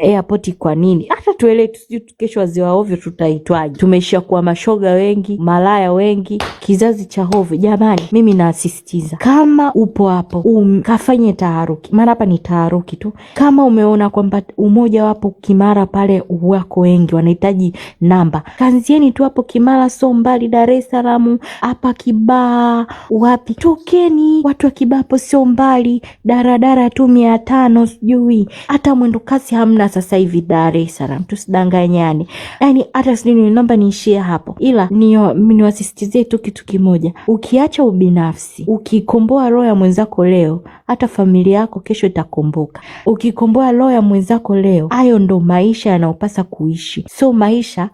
airport kwa nini, hata tuelewe. Sijui kesho wazee wa hovyo tutaitwaje. Tumeisha kuwa mashoga wengi, malaya wengi, kizazi cha hovyo. Jamani, mimi naasisitiza, kama upo hapo kafanye taharuki, maana hapa ni taharuki tu. Kama umeona kwamba umoja wapo Kimara pale wako wengi wanahitaji namba, kanzieni tu hapo Kimara, so mbali, Dar es Salaam hapa Kibaha wapi, tokeni watu wa Kibaha hapo sio mbali, daradara tu 500 sijui, hata mwendo kasi hamna sasa hivi Dar es Salaam, tusidanganyane. Yani hata sijui, namba niishie hapo, ila niwasisitizie tu kitu kimoja, ukiacha ubinafsi, ukikomboa roho ya mwenzako leo, hata familia yako kesho itakomboka. Ukikomboa roho ya mwenzako leo, hayo ndo maisha yanayopasa kuishi. So maisha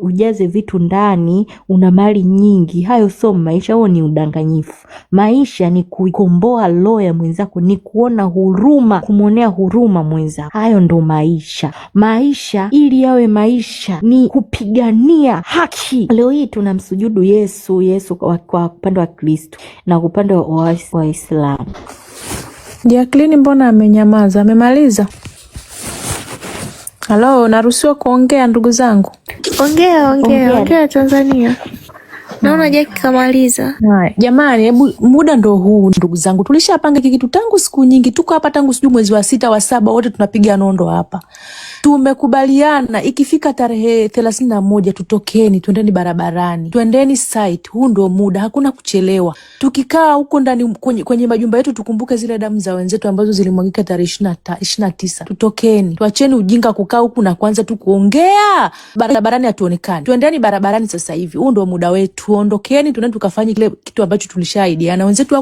ujaze vitu ndani, una mali nyingi, hayo so maisha, huo ni udanganyifu. Maisha ni kuikomboa roho ya mwenzako, ni kuona huruma, kumwonea huruma mwenzako. Hayo ndo maisha. Maisha ili yawe maisha ni kupigania haki. Leo hii tunamsujudu Yesu kwa upande wa Kristo na kwa upande wa Waislamu. Jacqueline mbona amenyamaza? Amemaliza? Halo, naruhusiwa kuongea ndugu zangu? Ongea Tanzania. Naona Jack kamaliza. Jamani, hebu muda ndo huu ndugu zangu. Tulishapanga kitu tangu siku nyingi. Tuko hapa tangu sijui mwezi wa 6 wa 7 wote tunapiga nondo hapa. Tumekubaliana ikifika tarehe 31 tutokeni, twendeni barabarani, twendeni site. Huu ndio muda, hakuna kuchelewa. Tukikaa huko ndani kwenye majumba yetu tukumbuke zile damu za wenzetu ambazo zilimwagika tarehe 29. Tutokeni, tuacheni ujinga kukaa huku na kwanza tu kuongea. Barabarani hatuonekani. Twendeni barabarani sasa hivi. Huu ndio muda wetu. Ondokeni, twendeni tukafanye kile kitu ambacho tulishaidiana. Wenzetu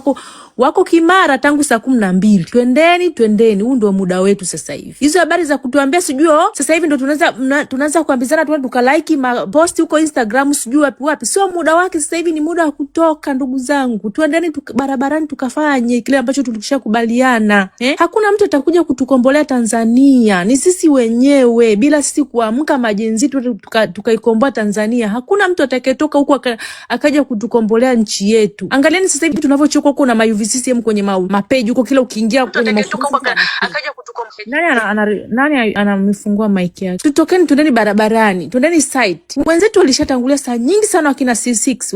wako Kimara tangu saa 12. Twendeni, huu ndio muda wetu sasa hivi. Hizo habari za kutuambia sijui sasa hivi ndo tunaanza kuambizana tu tukalike post huko Instagram sijui wapi, sio muda wake sasa hivi. Ni muda wa kutoka ndugu zangu. Twendeni barabarani tukafanye kile ambacho tulishakubaliana. Hakuna mtu atakuja kutukombolea Tanzania, ni sisi wenyewe. Bila sisi kuamka majenzi tukaikomboa Tanzania, hakuna mtu atakayetoka huko akaja kutukombolea nchi yetu. Angalieni sasa hivi tunavyochoka huko na UVCCM kwenye mapage huko, kila ukiingia kwenye akaja kutukombolea. Nani anamfungua mic yake? Tutokeni, twendeni barabarani, twendeni site. Wenzetu walishatangulia saa nyingi sana, wakina C6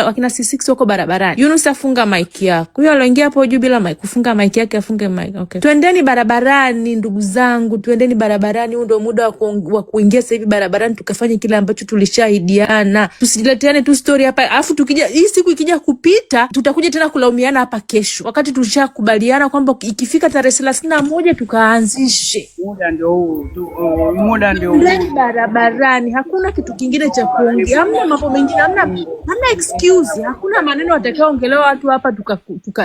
wakina C6 wako barabarani. Yunus afunga mic yako. Huyo aloingia hapo juu bila mic, kufunga mic yake afunge mic. Okay. Twendeni barabarani ndugu zangu, twendeni barabarani. Huu ndio muda wa kuingia sasa hivi barabarani tukafanye kile ambacho tulishahidiana. Tusijileteane tu story hapa. Alafu tukija hii siku ikija kupita tutakuja tena kulaumiana hapa kesho. Wakati tulishakubaliana kwamba ikifika tarehe 31 tukaanzishe. Muda ndio huu. Barabarani, hakuna kitu kingine cha kuongea. Hamna mambo mengine, hamna excuse. Hakuna maneno atakayoongelewa watu hapa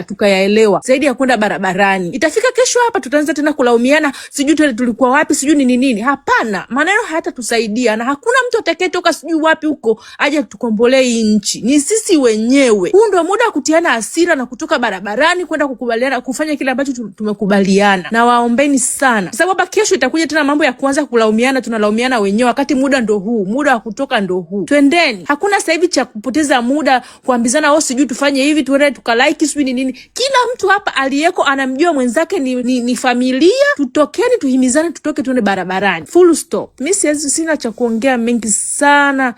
tukayaelewa zaidi ya kwenda barabarani. Itafika kesho hapa tutaanza tena kulaumiana, sijui tulikuwa wapi, sijui nini. Hapana, maneno hayatatusaidia na hakuna mtu atakayetoka sijui wapi huko aje tukombolee hii nchi. Ni sisi wenyewe. Huu ndio muda wa kutiana hasira na kutoka barabarani kwenda kukubaliana kufanya kile ambacho tumekubaliana. Na waombeni sana, sababu kesho itakuja tena mambo ya kuanza kulaumiana, tunalaumiana wenyewe wakati muda ndo huu, muda wa kutoka ndo huu. Twendeni. Hakuna sasa hivi cha kupoteza muda kuambizana sijui tufanye hivi, tuende tukalike sijui nini. Kila mtu hapa aliyeko anamjua mwenzake ni familia. Tutokeni, tuhimizane, tutoke tuende barabarani. Full stop. Mimi sina cha kuongea mengi sana.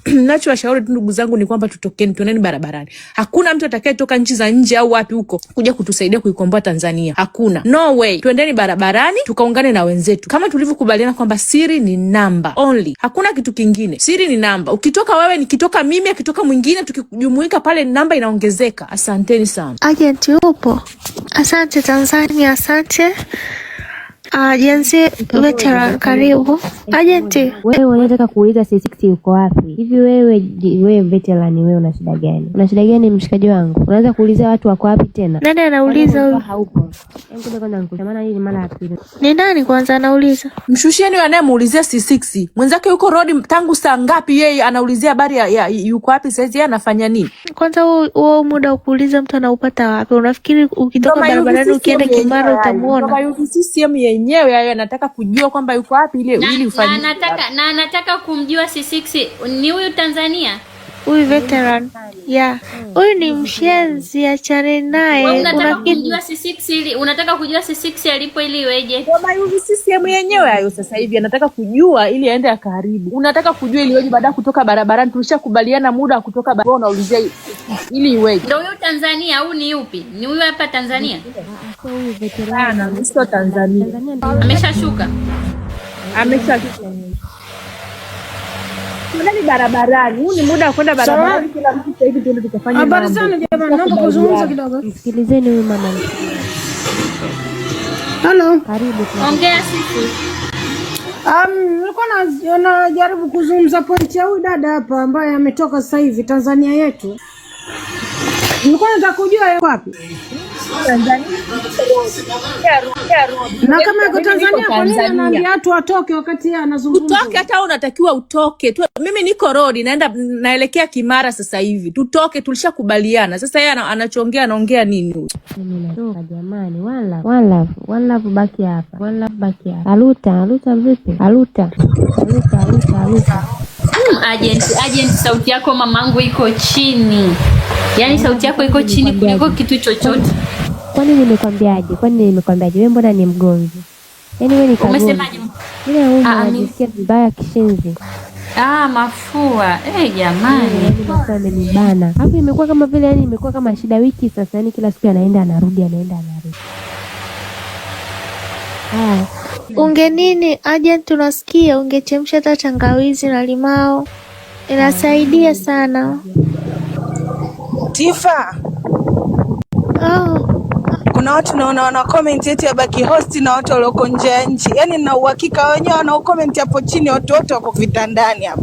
Ninachowashauri tu ndugu zangu ni kwamba tutokeni, tuendeni barabarani. Hakuna mtu atakayetoka nchi za nje au wapi huko kuja kutusaidia kuikomboa Tanzania. Hakuna. No way. Twendeni barabarani tukaungane na wenzetu. Kama tulivyokubaliana kwamba siri ni namba only. Hakuna kitu kingine. Siri ni namba. Ukitoka wewe, nikitoka mimi, akitoka mwingine, tukijumuika pale namba inaongezeka. Asanteni sana. Agent upo. Asante Tanzania, asante. Jenzi veteran karibu. Agent, wewe unataka kuuliza C6 yuko wapi? Hivi wewe veteran, wewe una shida gani? Una shida gani mshikaji wangu? Unaweza kuuliza watu wako wapi tena? Nani anauliza huyu? Haupo. Ngoja kwanza nikutamana hii ni mara ya pili. Ni nani kwanza anauliza? Mshusheni anayemuulizia C6. Mwenzake yuko road tangu saa ngapi yeye anaulizia habari ya yuko wapi sasa, yeye anafanya nini? Kwanza huo muda wa kuuliza mtu anaupata wapi? Unafikiri ukitoka barabarani ukienda Kimara utamuona? Kama UVCCM yenyewe hayo anataka kujua kwamba yuko wapi ili ufanye. Na anataka kumjua C6 ni huyu Tanzania. Huyu veteran. Yeah. Huyu ni mshenzi, achane naye. Unataka kujua C6 ili unataka kujua C6 alipo ili iweje? Kama hivi CCM yenyewe hayo sasa hivi anataka kujua ili aende akaharibu. Unataka kujua ili iweje baada kutoka barabarani, tulishakubaliana muda wa kutoka barabarani, unaulizia ili iweje? Ndio huyo Tanzania au ni yupi? Ni huyo hapa Tanzania? Huyu veteran sio Tanzania. Ameshashuka. Ameshashuka. Tunani barabarani. Huu ni muda wa kwenda barabarani, kila mtu sasa hivi tuende tukafanye mambo. Habari sana jamani, naomba kuzungumza kidogo. Msikilizeni huyu mama. Hello. Karibu. Ongea sisi. Nilikuwa najaribu kuzungumza point ya huyu dada hapa ambaye ametoka sasa hivi Tanzania yetu. Nilikuwa nataka kujua yuko wapi? Tanzania. Na kama yuko Tanzania, kwa nini anaambia watu watoke wakati yeye anazungumza? Tutoke, hata unatakiwa utoke. Mimi niko road naelekea Kimara sasa hivi. Tutoke, tulishakubaliana. Sasa yeye anachoongea anaongea nini? Mimi natoka jamani, one love baki hapa. One love baki hapa. Aluta vipi? Aluta. Agent, sauti yako mamangu iko chini. Yaani sauti yako iko chini kuliko kitu chochote. Kwani nimekwambiaje? Wewe mbona ni mgonzi? Yaani wewe ni kagomvi. Umesemaje? Mimi najisikia vibaya kishenzi. Mafua. Jamani. Mafua amenibana. Hapo imekuwa kama vile, yani imekuwa kama shida wiki sasa, yani kila siku anaenda anarudi. Unge nini agent, tunasikia ungechemsha hata tangawizi na limao. Inasaidia sana. Tifa. Kuna watu naona wana comment eti abaki host na watu walioko nje ya nchi. Yaani na uhakika wenyewe wana comment hapo chini, watu wote wako vitandani hapo.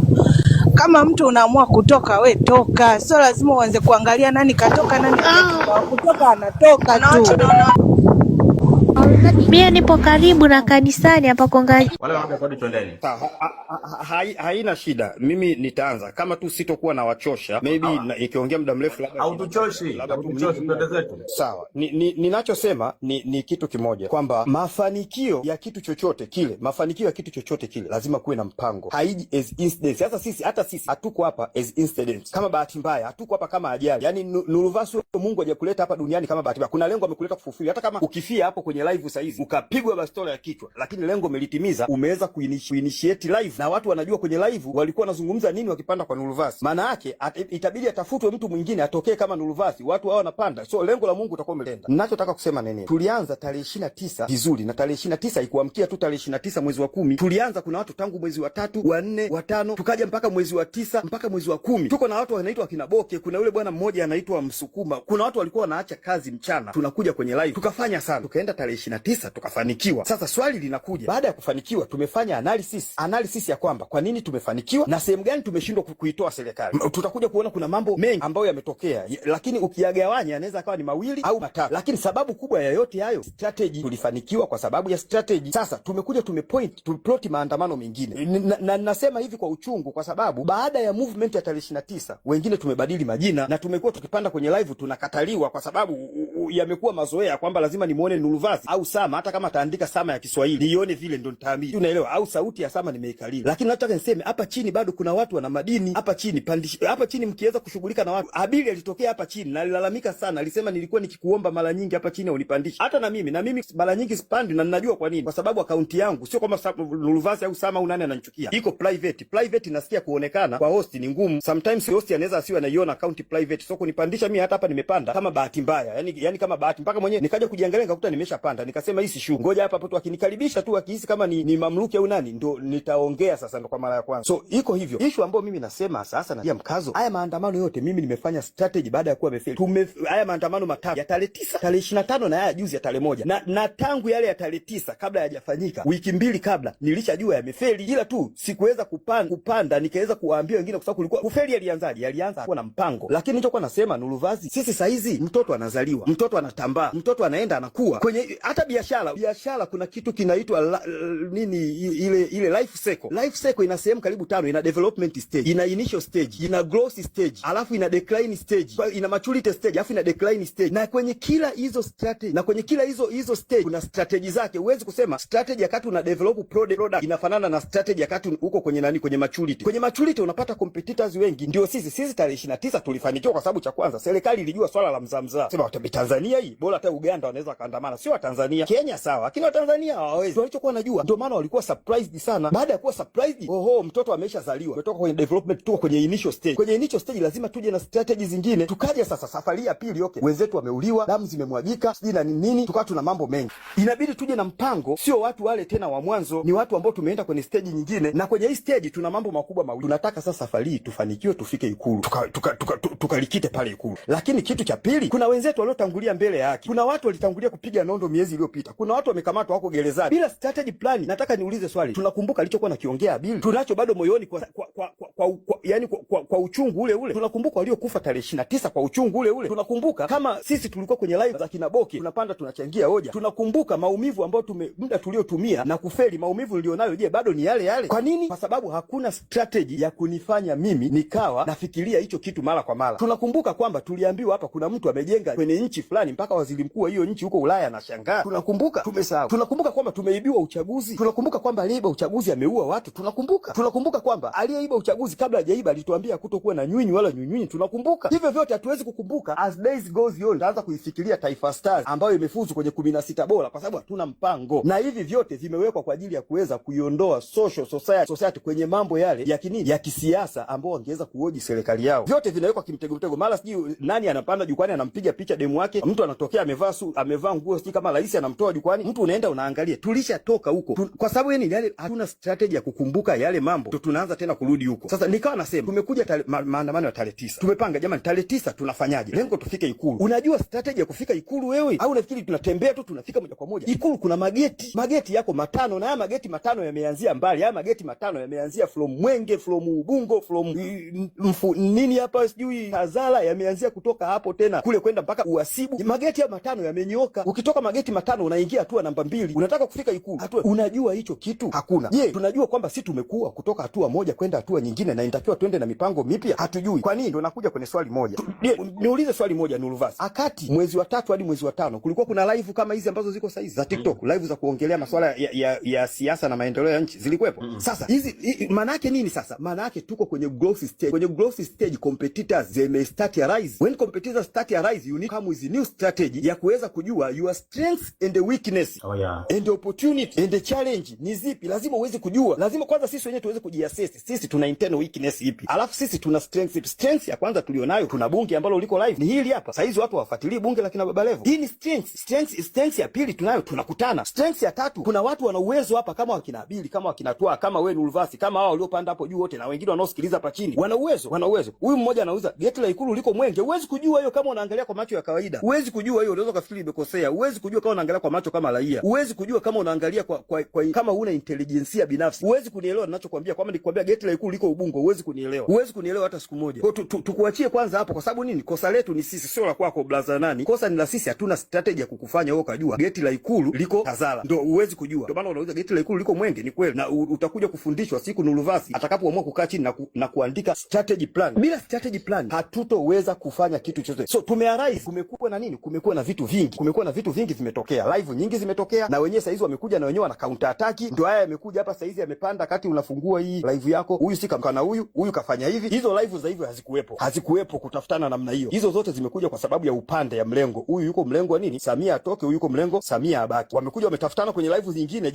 Kama mtu unaamua kutoka, we toka. Sio lazima uanze kuangalia nani katoka nani katoka. Kutoka anatoka tu. Mimi nipo karibu na kanisani hapa Konga. Wale wanaomba kodi twendeni. Sawa, haina shida. Mimi nitaanza kama tu sitokuwa na wachosha, maybe ikiongea muda mrefu labda hautuchoshi. Labda tumchoshi twende zetu. Sawa. Ninachosema ni kitu kimoja kwamba mafanikio ya kitu chochote kile lazima kuwe na mpango. Haiji as incidents. Sasa sisi hatuko hapa as incidents. Kama bahati mbaya, hatuko hapa kama ajali. Yaani Nuluvasu Mungu hajakuleta hapa duniani kama bahati mbaya. Kuna lengo amekuleta kufufia. Hata kama ukifia hapo kwenye live saizi ukapigwa bastola ya kichwa, lakini lengo umelitimiza, umeweza kuinitiate live na watu wanajua kwenye live walikuwa wanazungumza nini wakipanda kwa Nuluvasi. Maana yake itabidi atafutwe mtu mwingine atokee kama Nuluvasi, watu hao wanapanda. So lengo la Mungu utakuwa umetenda. Ninachotaka kusema nini? Tulianza tarehe 29 vizuri, na tarehe 29 ikuamkia tu tarehe 29 mwezi wa 10. Tulianza kuna watu tangu mwezi wa 3, wa 4, wa 5, tukaja mpaka mwezi wa 9, mpaka mwezi wa 10. Tuko na watu wanaitwa kina Boke, kuna yule bwana mmoja anaitwa Msukuma. Kuna watu walikuwa wanaacha kazi mchana. Tunakuja kwenye live. Tukafanya sana. Tukaenda tarehe 29 tukafanikiwa. Sasa swali linakuja, baada ya kufanikiwa tumefanya analysis ya kwamba kwa nini tumefanikiwa na sehemu gani tumeshindwa kuitoa serikali. Tutakuja kuona kuna mambo mengi ambayo yametokea, lakini ukiyagawanya yanaweza kawa ni mawili au matatu, lakini sababu kubwa ya yote hayo strategy. Tulifanikiwa kwa sababu ya strategy. Sasa tumekuja tumeplot maandamano mengine, na nasema hivi kwa uchungu, kwa sababu baada ya movement ya tarehe 29 wengine tumebadili majina na tumekuwa tukipanda kwenye live tunakataliwa, kwa sababu yamekuwa mazoea kwamba lazima nimuone Nuluvasi au Sama, hata kama ataandika Sama ya Kiswahili nione vile ndo nitaamini, unaelewa, au sauti ya Sama nimeikalili. Lakini nataka niseme hapa chini bado kuna watu wana madini hapa chini. Hapa chini mkiweza kushughulika na watu. Abili alitokea hapa chini na alilalamika sana, alisema nilikuwa nikikuomba mara nyingi hapa chini unipandishe. Hata na mimi mara nyingi sipandi, na ninajua kwa nini, kwa sababu akaunti yangu sio kama Nuluvasi au Sama au nani ananichukia, iko private. Nasikia kuonekana kwa host ni ngumu, sometimes host anaweza asiwe anaiona account private, so kunipandisha mimi hata hapa nimepanda kama bahati mbaya, yani kama bahati, mpaka mwenyewe nikaja kujiangalia nikakuta nimeshapanda, nikasema hii si shu, ngoja hapa hapo tu akinikaribisha tu akihisi kama ni mamluki au nani ndo nitaongea sasa, ndo kwa mara ya kwanza. So iko hivyo. Issue ambayo mimi nasema sasa na mkazo, haya maandamano yote mimi nimefanya strategy baada ya kuwa amefeli. Haya maandamano matatu ya tarehe 9, tarehe 25 na haya juzi ya tarehe 1. Na tangu yale ya tarehe 9 kabla hayajafanyika, wiki mbili kabla nilishajua yamefeli, ila tu sikuweza kupanda nikaweza kuwaambia wengine, kwa sababu kulikuwa kufeli yalianza kuwa na mpango. Lakini nilichokuwa nasema Nuluvasi, sisi saa hizi mtoto anazaliwa, mtoto anatambaa, mtoto anaenda anakuwa kwenye hata biashara kuna kitu kinaitwa nini ile life life cycle ina sehemu karibu 5, ina development stage, ina initial stage, ina growth stage, alafu ina decline stage, ina maturity stage, alafu ina decline stage. Na kwenye kila hizo strategy, na kwenye kila hizo stage kuna strategy zake. Huwezi kusema strategy ya kati una develop product inafanana na strategy ya kati uko kwenye nani, kwenye maturity. Kwenye maturity unapata competitors wengi. Ndio sisi tarehe 29 tulifanikiwa kwa sababu cha kwanza serikali ilijua swala la mzamzaa. Sema Tanzania hii bora hata Uganda wanaweza kaandamana, sio Tanzania. Kenya sawa, lakini Tanzania hawawezi. Walichokuwa wanajua, ndio maana walikuwa surprised sana. Baada ya kuwa surprised, mtoto ameshazaliwa, umetoka kwenye development, tuko kwenye initial stage. Kwenye initial stage lazima tuje na strategies zingine. Tukaja sasa safari ya pili, wenzetu wameuliwa, damu zimemwagika, sijui na nini, tukawa tuna mambo mengi. Inabidi tuje na mpango, sio watu wale tena wa mwanzo, ni watu ambao tumeenda kwenye stage nyingine. Na kwenye hii stage tuna mambo makubwa mawili. Tunataka sasa safari tufanikiwe, tufike Ikulu, tukalikite pale Ikulu. Lakini kitu cha pili, kuna wenzetu waliotangulia mbele yake. Kuna watu walitangulia kupiga nondo miezi iliyopita. Kuna watu wamekamatwa wako gerezani bila strategy plan. Nataka niulize swali, tunakumbuka alichokuwa nakiongea Abili? Tunacho bado moyoni kwa uchungu ule ule. Tunakumbuka waliokufa tarehe 29 kwa uchungu ule ule. Tunakumbuka kama sisi tulikuwa kwenye live za kina Boke, tunapanda tunachangia hoja. Tunakumbuka maumivu ambayo muda tuliotumia na kufeli, maumivu nilionayo, je, bado ni yale yale? Kwa nini? Kwa sababu hakuna strategy ya kunifanya mimi nikawa nafikiria hicho kitu mara kwa mara. Tunakumbuka kwamba tuliambiwa hapa kuna mtu amejenga kwenye nchi fulani mpaka waziri mkuu wa hiyo nchi huko Ulaya anashangaa. Tunakumbuka, tumesahau. Tunakumbuka kwamba tumeibiwa uchaguzi. Tunakumbuka kwamba aliyeiba uchaguzi ameua watu. Tunakumbuka kwamba aliyeiba uchaguzi kabla hajaiba alituambia kutokuwa na nyunyi wala nyunyi. Tunakumbuka. Hivyo vyote hatuwezi kukumbuka. As days goes on, tutaanza kuifikiria Taifa Stars ambayo imefuzu kwenye 16 bora kwa sababu hatuna mpango. Na hivi vyote vimewekwa kwa ajili ya kuweza kuiondoa social society kwenye mambo yale ya kisiasa ambao wangeweza kuhoji serikali yao. Vyote vinawekwa kimtego. Mara sijui nani anapanda jukwani anampiga picha demu wake, mtu anatokea amevaa nguo sijui kama rais anamtoa jukwani, mtu unaenda unaangalia. Tulishatoka huko. Kwa sababu yale hatuna strategy ya kukumbuka yale mambo. Tunaanza tena kurudi huko. Sasa nikawa nasema tumekuja maandamano ya tarehe 9. Tumepanga jamani, tarehe 9 tunafanyaje? Lengo tufike Ikulu. Unajua strategy ya kufika Ikulu wewe? Au unafikiri tunatembea tu tunafika moja kwa moja? Ikulu kuna mageti yako 5, na haya mageti 5 yameanzia mbali. Haya mageti 5 yameanzia from Mwenge, from Ubungo, from nini hapa sijui Tazara, yameanzia kutoka hapo tena kule kwenda mpaka Uasibu. Mageti ya 5 yamenyoka. Ukitoka mageti 5 unaingia hatua namba 2. Unataka kufika Ikulu. Unajua hicho kitu? Hakuna. Je, tunajua kwamba sisi tumekuwa kutoka hatua moja kwenda hatua nyingine na inatakiwa twende na mipango mipya? Hatujui. Kwa nini? Ndio nakuja kwenye swali moja. Niulize swali moja Nuruvasi. Akati mwezi wa 3 hadi mwezi wa 5 kulikuwa kuna live kama hizi ambazo ziko saizi za TikTok, live za kuongelea masuala ya siasa na maendeleo ya nchi zilikuwepo. Sasa hizi maana yake nini sasa? Maana yake tuko kwenye growth stage. Kwenye growth stage competitors they may start a rise. When competitors start a rise, you need come with a new strategy ya kuweza kujua your strengths and the weakness. And the opportunity and the challenge ni zipi? Lazima uweze kujua. Lazima kwanza sisi wenyewe tuweze kujiassess. Sisi tuna internal weakness ipi? Alafu sisi tuna strengths ipi? Strengths ya kwanza tulionayo, tuna bunge ambalo liko live. Ni hili hapa. Sasa hizi watu wafuatilie bunge la kina Baba Levo. Hii ni strengths ya pili tunayo, tunakutana. Strengths ya tatu, kuna watu wana uwezo hapa kama wakina Abili, kama wakina Twa, kama wewe Nuruvasi, kama hao waliopanda hapo juu wote na wengine wanaosikiliza hapa chini. Wana uwezo. Huyu mmoja anauza geti la Ikulu liko Mwenge. Huwezi kujua hiyo kama unaangalia kwa macho ya kawaida. Huwezi kujua hiyo, unaweza kufikiri imekosea. Huwezi kujua kama unaangalia kwa macho kama raia. Huwezi kujua kama unaangalia kwa kama una intelligence binafsi. Huwezi kunielewa ninachokuambia. Kama nikwambia geti la Ikulu liko Ubungo, huwezi kunielewa. Huwezi kunielewa hata siku moja. Kwa tukuachie kwanza hapo, kwa sababu nini? Kosa letu ni sisi, sio la kwako blaza nani. Kosa ni la sisi, hatuna strategy ya kukufanya wewe ukajua geti la Ikulu liko Tazara. Ndio huwezi kujua. Ndio maana unauza geti la Ikulu liko Mwenge, ni kweli. Na utakuja kufundishwa siku Nuruvasi atakapoamua kukaa chini na kuandika strategy plan. Bila strategy plan hatutoweza kufanya kitu chochote. So tumearise, kumekuwa na nini? Kumekuwa na vitu vingi vimetokea. Live nyingi zimetokea na wenyewe saizi wamekuja na wenyewe wana counter attack. Ndio haya yamekuja hapa saizi yamepanda kati unafungua hii live yako. Huyu si kama huyu kafanya hivi. Hizo live za hivyo hazikuwepo kutafutana namna hiyo. Hizo zote zimekuja kwa sababu ya upande ya mlengo. Huyu yuko mlengo wa nini? Samia atoke, huyu yuko mlengo Samia abaki. Wamekuja wametafutana kwenye live zingine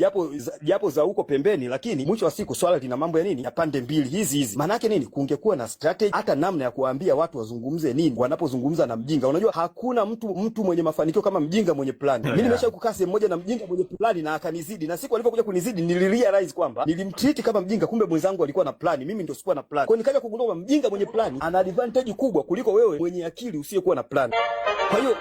japo za huko pembeni, lakini mwisho wa siku swala lina mambo ya nini? Ya pande mbili hizi. Maana yake nini? Kungekuwa na strategy, hata namna ya kuambia watu wazungumze nini wanapozungumza na mjinga. Unajua hakuna mtu mwenye mafanikio kama mjinga mwenye plan. Mimi nimesha kukaa sehemu moja na mjinga mwenye plan na akanizidi, na siku alipokuja kunizidi nilirealize kwamba nilimtreat kama mjinga, kumbe mwenzangu alikuwa na plan, mimi ndio sikuwa na plan. Kwa nikaja kugundua kwamba mjinga mwenye plan ana advantage kubwa kuliko wewe mwenye akili usiyekuwa na plan. Kwa hiyo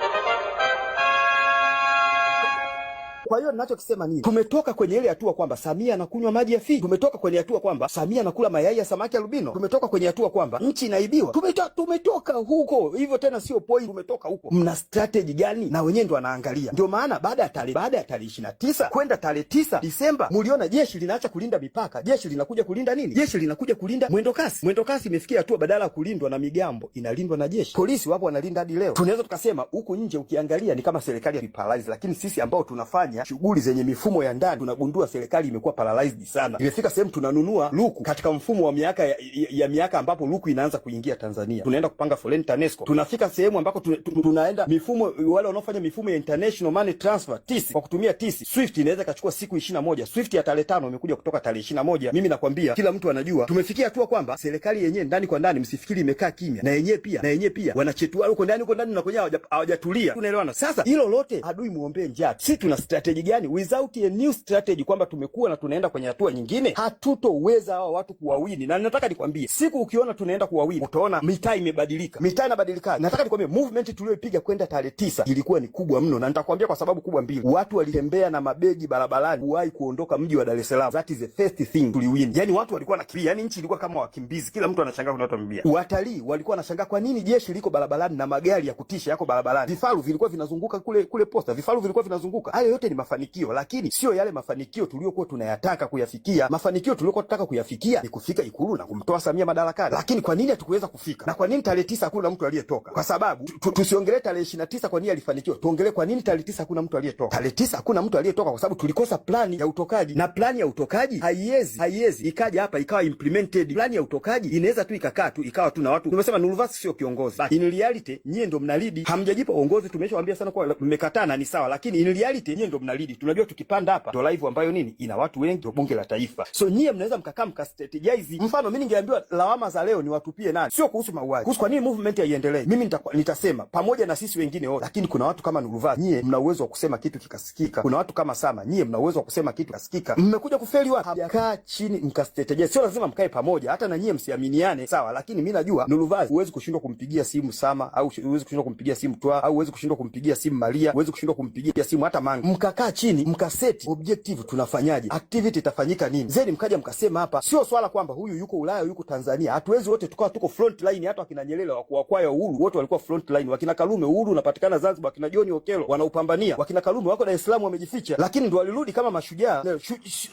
Kwa hiyo ninachokisema nini? Tumetoka kwenye ile hatua kwamba Samia anakunywa maji ya Fiji. Tumetoka kwenye hatua kwamba Samia anakula mayai ya samaki albino. Tumetoka kwenye hatua kwamba nchi inaibiwa. Tumetoka huko. Hivyo tena sio point, tumetoka huko. Mna strategy gani? Na wenyewe ndo wanaangalia. Ndio maana baada ya tarehe 29 kwenda tarehe 9 Disemba muliona jeshi linaacha kulinda mipaka. Jeshi linakuja kulinda nini? Jeshi linakuja kulinda mwendo kasi. Mwendo kasi imefikia hatua badala ya kulindwa na migambo inalindwa na jeshi. Polisi wapo wanalinda hadi leo. Tunaweza tukasema huku nje ukiangalia ni kama serikali ya paralyzed, lakini sisi ambao tunafanya shughuli zenye mifumo ya ndani tunagundua serikali imekuwa paralyzed sana. Imefika sehemu tunanunua luku katika mfumo wa miaka ambapo luku inaanza kuingia Tanzania. Tunaenda kupanga foleni TANESCO. Tunafika sehemu ambako tunaenda mifumo, wale wanaofanya mifumo ya international money transfer TIS, kwa kutumia TIS Swift inaweza kachukua siku 21. Swift ya tarehe 5 imekuja kutoka tarehe 21. Mimi nakwambia kila mtu anajua tumefikia hatua kwamba serikali yenyewe ndani kwa ndani, msifikiri imekaa kimya, na yenyewe pia wanachetua huko ndani na kwenye hawajatulia. Tunaelewana? Sasa hilo lote adui muombe njaa. Sisi tuna strategy gani? Without a new strategy kwamba tumekuwa na tunaenda kwenye hatua nyingine, hatutoweza hao watu kuwawini. Na nataka nikwambie, siku ukiona tunaenda kuwawini, utaona mitaa imebadilika. Mitaa inabadilika. Nataka nikwambie movement tuliyoipiga kwenda tarehe 9 ilikuwa ni kubwa mno, na nitakwambia kwa sababu kubwa mbili. Watu walitembea na mabegi barabarani kuwahi kuondoka mji wa Dar es Salaam. That is the first thing tuliwin. Yani watu walikuwa nakimbia, yani nchi ilikuwa kama wakimbizi. Kila mtu anashangaa kuna watu wamebia. Watalii walikuwa wanashangaa kwa nini jeshi liko barabarani na magari ya kutisha yako barabarani. Vifaru vilikuwa vinazunguka kule posta. Vifaru vilikuwa vinazunguka. Hayo yote ni mafanikio, lakini sio yale mafanikio tuliyokuwa tunayataka kuyafikia. Mafanikio tuliyokuwa tunataka kuyafikia ni kufika Ikulu na kumtoa Samia madarakani. Lakini kwa nini hatukuweza kufika? Na kwa nini tarehe 9 hakuna mtu aliyetoka? Kwa sababu tusiongelee tarehe 29 kwa nini alifanikiwa. Tuongelee kwa nini tarehe 9 hakuna mtu aliyetoka. Tarehe 9 hakuna mtu aliyetoka kwa sababu tulikosa plani ya utokaji. Na plani ya utokaji haiwezi ikaja hapa ikawa implemented. Plani ya utokaji inaweza tu ikakaa tu ikawa tu na watu. Tumesema Nuruvasi sio kiongozi. In reality nyie ndo mnalidi. Hamjajipa uongozi, tumeshawaambia sana kwa mmekatana ni sawa, lakini in reality nyie ndo mnalidi. Tunajua tukipanda hapa ndo live ambayo nini ina watu wengi, ndo bunge la taifa. So nyie mnaweza mkakaa mkastrategize. Mfano mimi ningeambiwa lawama za leo ni watupie nani? Sio kuhusu mauaji. Kuhusu kwa nini movement haiendelee. Mimi nitasema pamoja na sisi wengine wote. Lakini kuna watu kama Nuruvasi, nyie mna uwezo wa kusema kitu kikasikika. Kuna watu kama Sama, nyie mna uwezo wa kusema kitu kikasikika. Mmekuja kufeli wapi? Hajakaa chini mkastrategize. Sio lazima mkae pamoja, hata na nyie msiaminiane, sawa, lakini mimi najua Nuruvasi huwezi kushindwa kumpigia simu Sama, au huwezi kushindwa kumpigia simu Twa, au huwezi kushindwa kumpigia simu Maria, huwezi kushindwa kumpigia simu hata Mange. Mkakaa chini mkaseti objective, tunafanyaje? Activity itafanyika nini? Zeni mkaja mkasema hapa, sio swala kwamba huyu yuko Ulaya yuko Tanzania. Hatuwezi wote tukawa tuko front line. Hata wakina Nyerere wakwaya uhuru wote walikuwa front line. Wakina Karume uhuru unapatikana Zanzibar, wakina John Okelo wanaupambania. Wakina Karume wako Dar es Salaam wamejificha, lakini ndio walirudi kama mashujaa.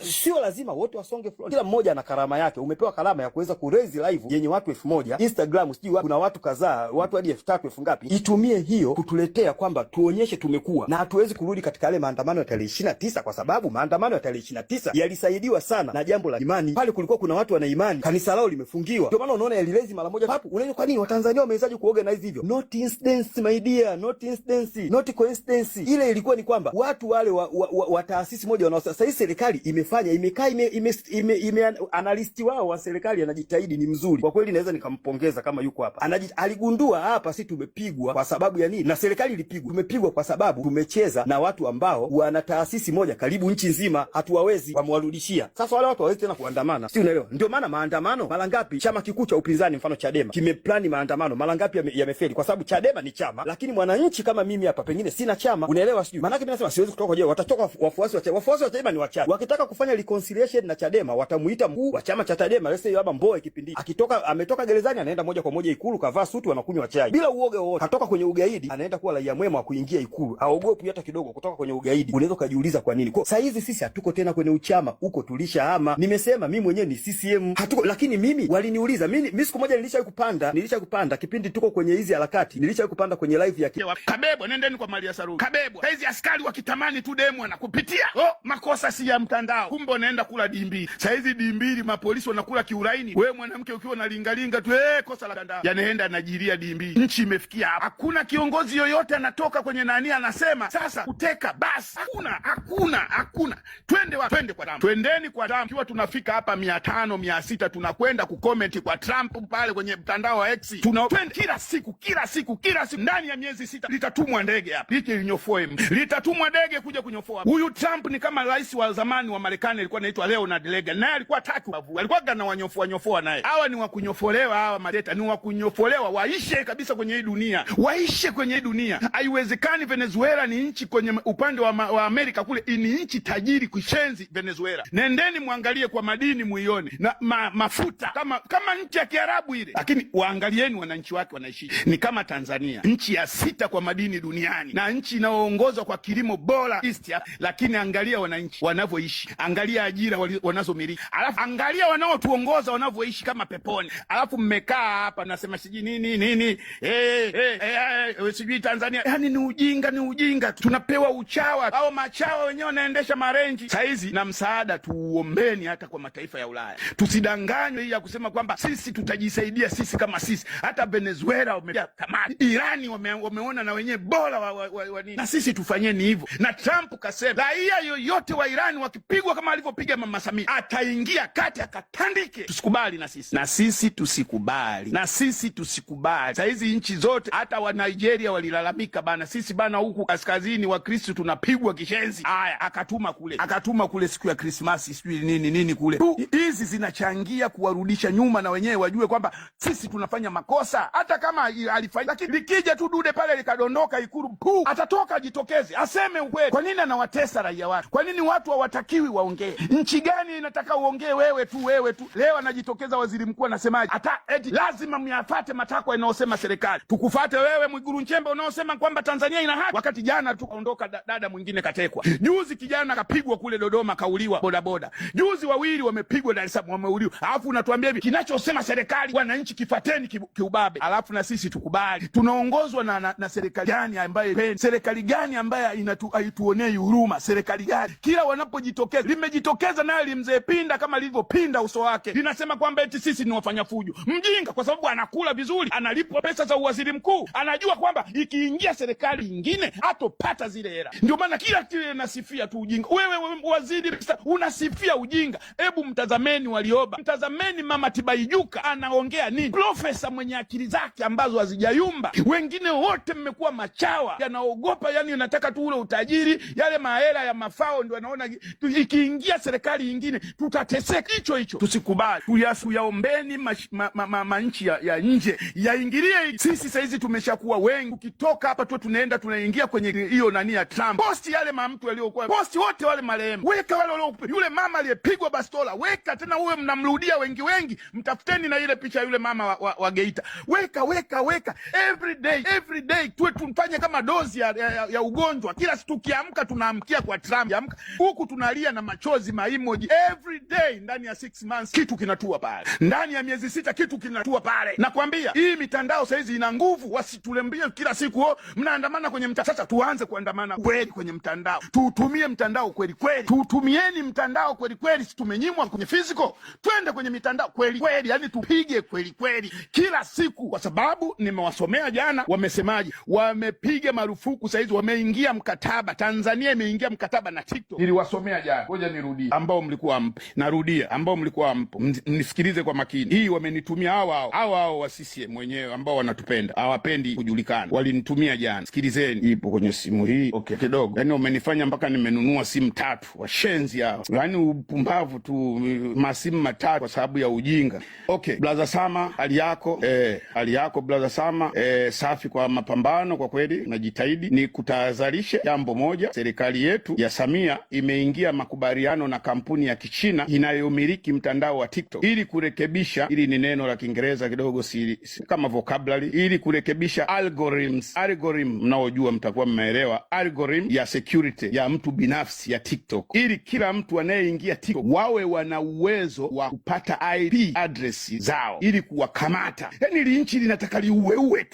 Sio lazima wote wasonge front. Kila mmoja ana karama yake. Umepewa karama ya kuweza kuraise live yenye watu 1000, Instagram sijui kuna watu kadhaa, watu hadi 3000 elfu ngapi. Itumie hiyo kutuletea kwamba tuonyeshe tumekuwa, na hatuwezi kurudi katika yale maandamano ya tarehe 29 kwa sababu maandamano ya tarehe 29 yalisaidiwa sana na jambo la imani. Pale kulikuwa kuna watu wana imani, kanisa lao limefungiwa. Ndio maana unaona yalilezi mara moja hapo. Unaona kwa nini Watanzania wamewezaje kuorganize hivyo? Not incidents my dear, not incidents, not coincidence. Ile ilikuwa ni kwamba watu wale wa taasisi moja wanao. Sasa hii serikali imefanya imekaa analyst wao wa serikali anajitahidi, ni mzuri kwa kweli, naweza nikampongeza kama yuko hapa. Aligundua hapa si tumepigwa kwa sababu ya nini, na serikali ilipigwa. Tumepigwa kwa sababu tumecheza na watu ambao wana taasisi moja karibu nchi nzima, hatuwawezi wamwarudishia. Sasa wale watu hawezi tena kuandamana, si unaelewa? Ndio maana maandamano mara ngapi chama kikuu cha upinzani mfano Chadema kimeplani maandamano mara ngapi yamefeli, kwa sababu Chadema ni chama, lakini mwananchi kama mimi hapa pengine sina chama, unaelewa? Sijui maana mimi nasema siwezi kutoka kwa. Je, watatoka wafuasi wa Chadema ni wachache. Wakitaka kufanya reconciliation na Chadema watamuita mkuu wa chama cha Chadema, lese baba Mbowe kipindi ametoka gerezani anaenda moja kwa moja Ikulu, kavaa suti, wanakunywa chai bila uoga wowote. Katoka kwenye ugaidi anaenda kuwa raia mwema wa kuingia Ikulu, aogopi hata kidogo kutoka kwenye ugaidi. Unaweza kujiuliza kwa nini? Kwa sasa hizi sisi hatuko tena kwenye uchama huko, tulishahama. Nimesema mimi mwenyewe ni CCM hatuko, lakini mimi waliniuliza mimi siku moja nilisha kupanda kipindi tuko kwenye hizi harakati, nilisha kupanda kwenye live ya Kabebo, nendeni kwa Maria Saruni. Kabebo, hizi askari wakitamani tu demo na kupitia makosa si ya mtandao, kumbe unaenda kula dimbi. Sasa hizi dimbi mapolisi wanakula kiuraini, wewe mwanamke ukiwa na lingalinga tu kosa la mtandao, yanaenda najiria dimbi. Nchi imefikia hapa, hakuna kiongozi yoyote anatoka kwenye nani anasema sasa kuteka basi. Hakuna. Twende kwa Trump. Twendeni kwa Trump. Kiwa tunafika hapa 500 600 tunakwenda kucomment kwa Trump pale kwenye mtandao wa X. Tunapenda kila siku ndani ya miezi 6 litatumwa ndege hapa. Hiki linyofoe. Litatumwa ndege kuja kunyofoa. Huyu Trump ni kama rais wa zamani wa Marekani alikuwa anaitwa Ronald Reagan. Naye alikuwa hataki bavu. Alikuwa gana wanyofoa naye. Hawa ni wa kunyofolewa, hawa madeta ni wa kunyofolewa, waishe kabisa kwenye hii dunia. Haiwezekani Venezuela ni nchi kwenye upande wa wa Amerika kule ni nchi tajiri kushenzi Venezuela. Nendeni muangalie kwa madini muione na mafuta kama nchi ya Kiarabu ile, lakini waangalieni wananchi wake wanaishi. Ni kama Tanzania, nchi ya 6 kwa madini duniani na nchi inayoongozwa kwa kilimo bora East, lakini angalia wananchi wanavyoishi, angalia ajira wanazomiliki, alafu angalia wanaotuongoza wanavyoishi kama peponi. Alafu mmekaa hapa nasema siji nini sijui Tanzania. Yani ni ujinga tu. Tunapewa uchawa au machawa wenyewe wanaendesha marenji. Saizi na msaada tuombeni hata kwa mataifa ya Ulaya. Tusidanganywe hii ya kusema kwamba sisi tutajisaidia sisi kama sisi. Hata Venezuela kama Irani wameona na wenyewe bora wa nini. Na sisi tufanyeni hivyo. Na Trump kasema raia yoyote wa Irani wakipigwa kama alivyopiga Mama Samia ataingia kati akatandike. Tusikubali na sisi tusikubali. Saizi nchi zote hata wa Nigeria walilalamika bana, sisi bana huku kaskazini wa Kristo tunapigwa kishenzi. Haya akatuma kule siku ya Krismasi sijui nini kule. Hizi zinachangia kuwarudisha nyuma na wenyewe wajue kwamba sisi tunafanya makosa hata kama alifanya. Lakini likija tu dude pale likadondoka Ikulu atatoka jitokeze aseme ukweli. Kwa nini anawatesa raia watu? Kwa nini watu hawatakiwi waongee? Nchi gani inataka uongee wewe tu? Leo anajitokeza waziri mkuu anasemaje? Hata eti lazima myafuate matakwa yanayosema serikali. Tukufuate wewe Mwigulu Nchemba unaosema kwamba Tanzania ina haki, wakati jana tu kaondoka dada mwingine katekwa. Juzi kijana kapigwa kule Dodoma kauliwa bodaboda. Juzi wawili wamepigwa Dar es Salaam wameuliwa. Alafu unatuambia hivi kinachosema serikali wananchi kifateni kiubabe. Alafu na sisi tukubali. Tunaongozwa na serikali gani ambaye haituonei huruma? Serikali gani? Kila wanapojitokeza limejitokeza nayo limzee Pinda kama lilivyopinda uso wake. Linasema kwamba eti sisi ni wafanya fujo. Mjinga, kwa sababu anakula vizuri, analipwa pesa za uwaziri mkuu. Anajua kwamba ikiingia serikali nyingine atopata zile hela. Ndio maana kila kile nasifia tu ujinga. Wewe waziri unasifia ujinga. Hebu mtazameni Warioba. Mtazameni Mama Tibaijuka anaongea nini? Profesa mwenye akili zake ambazo hazijayumba. Wengine wote mmekuwa machawa. Yanaogopa nataka tu ule utajiri, yale mahela ya mafao ndio anaona ikiingia serikali nyingine tutateseka. Hicho tusikubali. Tuyaombeni manchi ya nje yaingilie. Sisi saizi tumeshakuwa wengi. Ukitoka hapa tu tunaingia kwenye hiyo nani ya Trump. Posti yale mtu waliokuwa. Posti wote wale marehemu. Weka wale yule mama aliyepigwa bastola. Weka tena uwe mnamrudia wengi. Mtafuteni na ile picha yule mama wa Geita. Weka. Every day tuwe tumfanye kama dozi ya ugonjwa. Kila siku tukiamka tunaamkia kwa Trump. Huku tunalia na machozi emoji. Every day ndani ya 6 months kitu kinatua pale. Ndani ya miezi 6 kitu kinatua pale. Nakwambia hii mitandao saizi ina nguvu. Wasitulembie kila siku mnaandamana kwenye mtandao. Sasa tuanze kuandamana kweli kwenye mtandao. Tutumie mtandao kweli. Tutumieni mtandao kweli. Situmenyimwa kwenye physical. Twende kwenye mitandao kweli. Tupige kweli kila siku, kwa sababu nimewasomea jana wamesemaje. Wamepiga marufuku saizi, wameingia mkataba. Tanzania imeingia mkataba na TikTok. Niliwasomea jana. Ngoja nirudie. Ambao mlikuwa mpo. Narudia. Ambao mlikuwa mpo. Mnisikilize kwa makini. Hii wamenitumia hao wa CCM wenyewe ambao wanatupenda. Hawapendi kujulikana. Walinitumia jana. Sikilizeni. Ipo kwenye simu hii. Okay, kidogo. Wamenifanya mpaka nimenunua simu 3. Washenzi hao. Upumbavu tu, masimu 3 kwa sababu ya ujinga. Okay, Brother Sama, hali yako Brother Sama, safi kwa mapambano kwa kweli, najitahidi. Ni kutahadharisha jambo moja, serikali yetu ya Samia imeingia makubaliano na kampuni ya Kichina inayomiliki mtandao wa TikTok ili kurekebisha, ili ni neno la Kiingereza kidogo si kama vocabulary, ili kurekebisha algorithm mnaojua mtakuwa mmeelewa, algorithm ya security ya mtu binafsi ya TikTok, ili kila mtu anayeingia TikTok wawe wana uwezo wa kupata IP address zao ili kuwakamata. Ili nchi linataka liuwe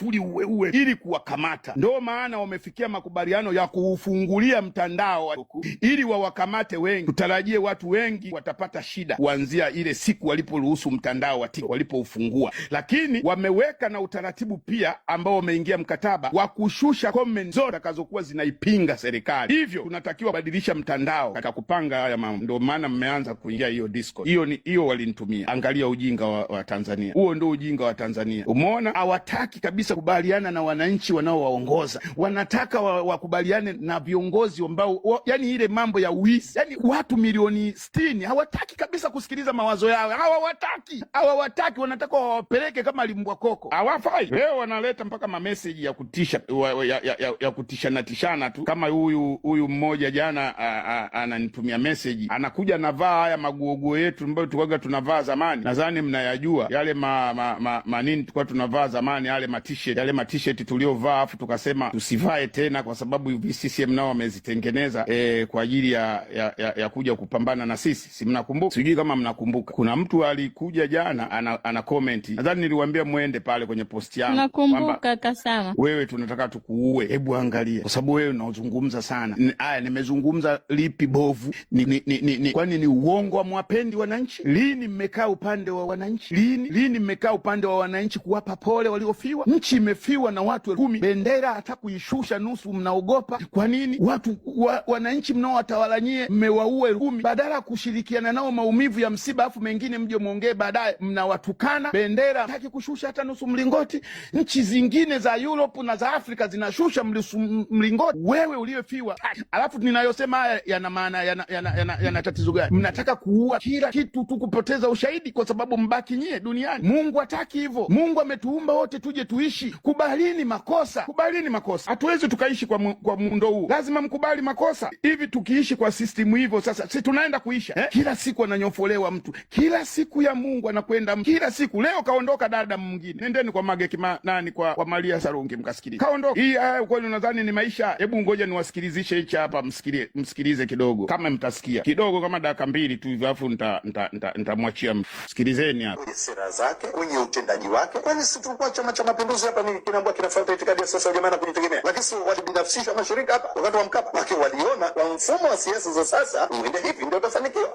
ili kuwakamata. Ndio maana wamefikia makubaliano ya kuufungulia mtandao ili wawakamate wengi. Tutarajie watu wengi watapata shida kuanzia ile siku waliporuhusu mtandao wa TikTok walipoufungua. Lakini wameweka na utaratibu pia ambao wameingia mkataba wa kushusha comment zote zitakazokuwa zinaipinga serikali. Hivyo tunatakiwa badilisha mtandao katika kupanga haya mambo. Ndio maana mmeanza kuingia hiyo Discord. Hiyo walinitumia. Angalia ujinga wa Tanzania. Huo ndio ujinga wa Tanzania. Umeona, hawataki kabisa kubaliana na wananchi wanaowaongoza. Wanataka wakubaliane na viongozi ambao ile mambo ya uwizi. Watu milioni 60 hawataki kabisa kusikiliza mawazo yao. Hawataki, wanataka wawapeleke kama limbwa koko. Hawafai. Leo wanaleta mpaka message ya kutisha ya kutishana tu, kama huyu huyu mmoja jana ananitumia message, anakuja navaa haya maguoguo yetu ambayo tulikuwa tunavaa zamani, nadhani mnayajua yale manini tulikuwa tunavaa zamani, yale t-shirt tuliovaa, afu tukasema tusivae tena kwa sababu CCM nao wamezitengeneza kwa ajili ya kuja kupambana na sisi. Si mnakumbuka? Sijui kama mnakumbuka. Kuna mtu alikuja jana ana comment, nadhani niliwaambia muende pale kwenye post yangu. Nakumbuka kasama, wewe tunataka tukuue, hebu angalia, kwa sababu wewe unazungumza sana. Aya, nimezungumza lipi bovu? Kwani ni uongo wa mwapendi wananchi? Lini mmekaa upande wa wananchi? Lini mmekaa upande wa wananchi kuwapa pole waliofiwa? Nchi imefiwa na watu 10,000, bendera hata kuishusha nusu mnaogopa. Kwa nini? Wananchi mnaowatawala nyie mmewaua 10,000, badala ya kushirikiana nao maumivu ya msiba, afu mengine mje muongee baadaye, mnawatukana. Bendera hataki kushusha hata nusu mlingoti. Nchi zingine za Europe na za Afrika zinashusha mlingoti, wewe uliofiwa. Alafu ninayosema haya yana maana, yana tatizo gani? Mnataka kuua kila kitu tu, kupoteza ushahidi kwa sababu mbaki nyie duniani. Mungu hataki hivyo. Mungu ametuumba wote tuje tuishi. Kubalini makosa. Hatuwezi tukaishi kwa muundo huu, lazima mkubali makosa. Hivi tukiishi kwa system hivyo, sasa si tunaenda kuisha Kila siku ananyofolewa mtu, kila siku ya Mungu anakwenda, kila siku. Leo kaondoka dada mwingine, nendeni kwa Mage kwa Maria Sarungi mkasikilize, kaondoka. Hii kwani unadhani ni maisha? Hebu ngoja niwasikilizishe hichi hapa, msikilize kidogo, kama mtasikia kidogo, kama dakika 2 tu hivyo, afu nitamwachia. Sikilizeni hapa. Kwenye sera zake, kwenye utendaji wake. Kwani si tulikuwa Chama cha Mapinduzi hapa ni kinaambia kinafuata itikadi ya siasa ya jamaa na kujitegemea, lakini si walibinafsisha mashirika hapa wakati wa Mkapa, lakini waliona kwa mfumo wa siasa za sasa uende hivi ndio utafanikiwa,